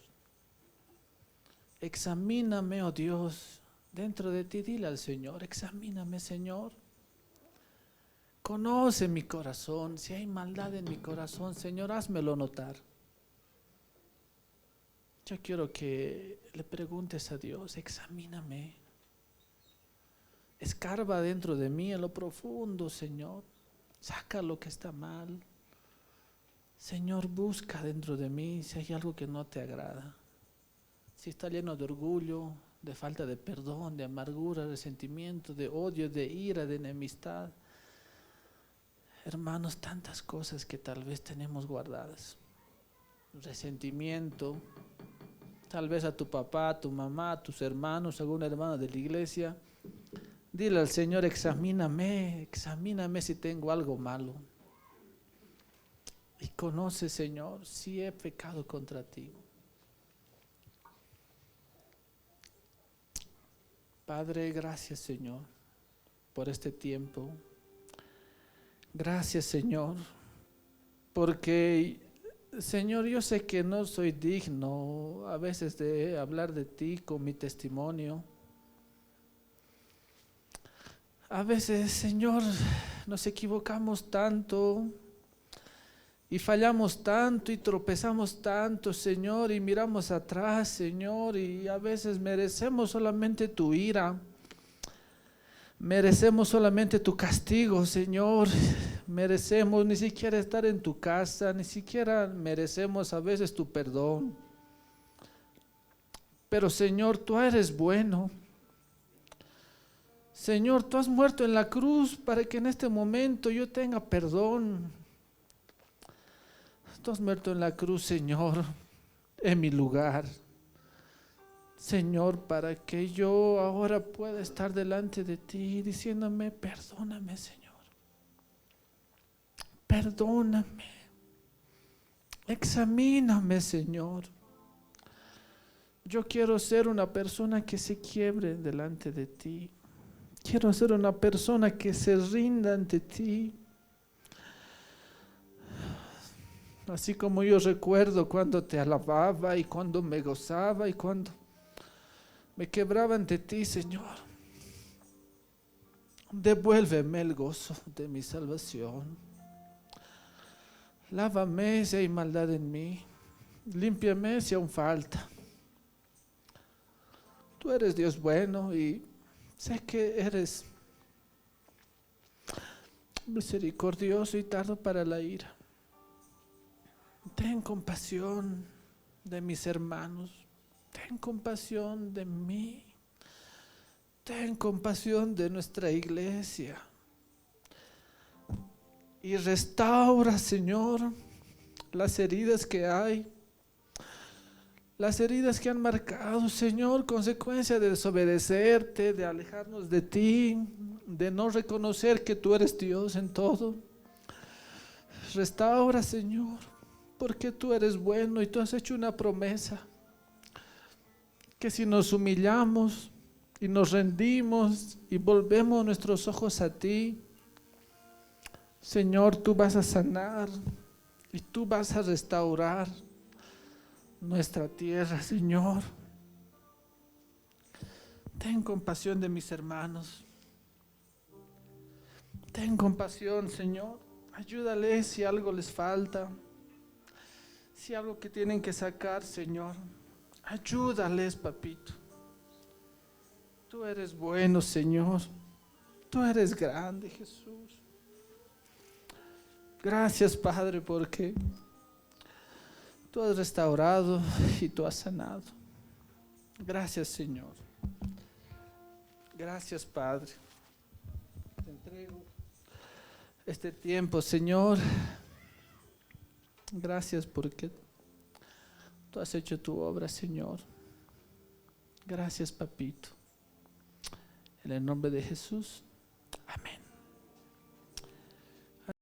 Examíname, oh Dios. Dentro de ti dile al Señor: examíname, Señor. Conoce mi corazón. Si hay maldad en mi corazón, Señor, házmelo notar. Yo quiero que le preguntes a Dios: examíname. Escarba dentro de mí en lo profundo, Señor. Saca lo que está mal. Señor, busca dentro de mí si hay algo que no te agrada. Si está lleno de orgullo, de falta de perdón, de amargura, de resentimiento, de odio, de ira, de enemistad. Hermanos, tantas cosas que tal vez tenemos guardadas. Resentimiento, tal vez a tu papá, a tu mamá, a tus hermanos, a algún hermano de la iglesia. Dile al Señor: examíname si tengo algo malo. Y conoce, Señor, si he pecado contra ti. Padre, gracias, Señor, por este tiempo. Gracias, Señor, porque, Señor, yo sé que no soy digno a veces de hablar de ti con mi testimonio. A veces, Señor, nos equivocamos tanto y fallamos tanto y tropezamos tanto, Señor, y miramos atrás, Señor, y a veces merecemos solamente tu ira. Merecemos solamente tu castigo, Señor. Merecemos ni siquiera estar en tu casa, ni siquiera merecemos a veces tu perdón. Pero, Señor, tú eres bueno. Señor, tú has muerto en la cruz para que en este momento yo tenga perdón. Tú has muerto en la cruz, Señor, en mi lugar. Señor, para que yo ahora pueda estar delante de ti diciéndome: perdóname, Señor. Perdóname. Examíname, Señor. Yo quiero ser una persona que se quiebre delante de ti. Quiero ser una persona que se rinda ante ti. Así como yo recuerdo cuando te alababa y cuando me gozaba y cuando me quebraba ante ti, Señor. Devuélveme el gozo de mi salvación. Lávame si hay maldad en mí. Límpiame si aún falta. Tú eres Dios bueno y sé que eres misericordioso y tardo para la ira. Ten compasión de mis hermanos. Ten compasión de mí. Ten compasión de nuestra iglesia. y restaura, Señor, las heridas que hay, las heridas que han marcado, Señor, consecuencia de desobedecerte, de alejarnos de ti, de no reconocer que tú eres Dios en todo. Restaura, Señor, porque tú eres bueno y tú has hecho una promesa, que si nos humillamos y nos rendimos y volvemos nuestros ojos a ti, Señor, tú vas a sanar y tú vas a restaurar nuestra tierra, Señor. Ten compasión de mis hermanos. Ten compasión, Señor. Ayúdales si algo les falta, si algo que tienen que sacar, Señor. Ayúdales, papito. Tú eres bueno, Señor. Tú eres grande, Jesús. Gracias, Padre, porque tú has restaurado y tú has sanado. Gracias, Señor. Gracias, Padre. Te entrego este tiempo, Señor. Gracias porque tú has hecho tu obra, Señor. Gracias, papito. En el nombre de Jesús.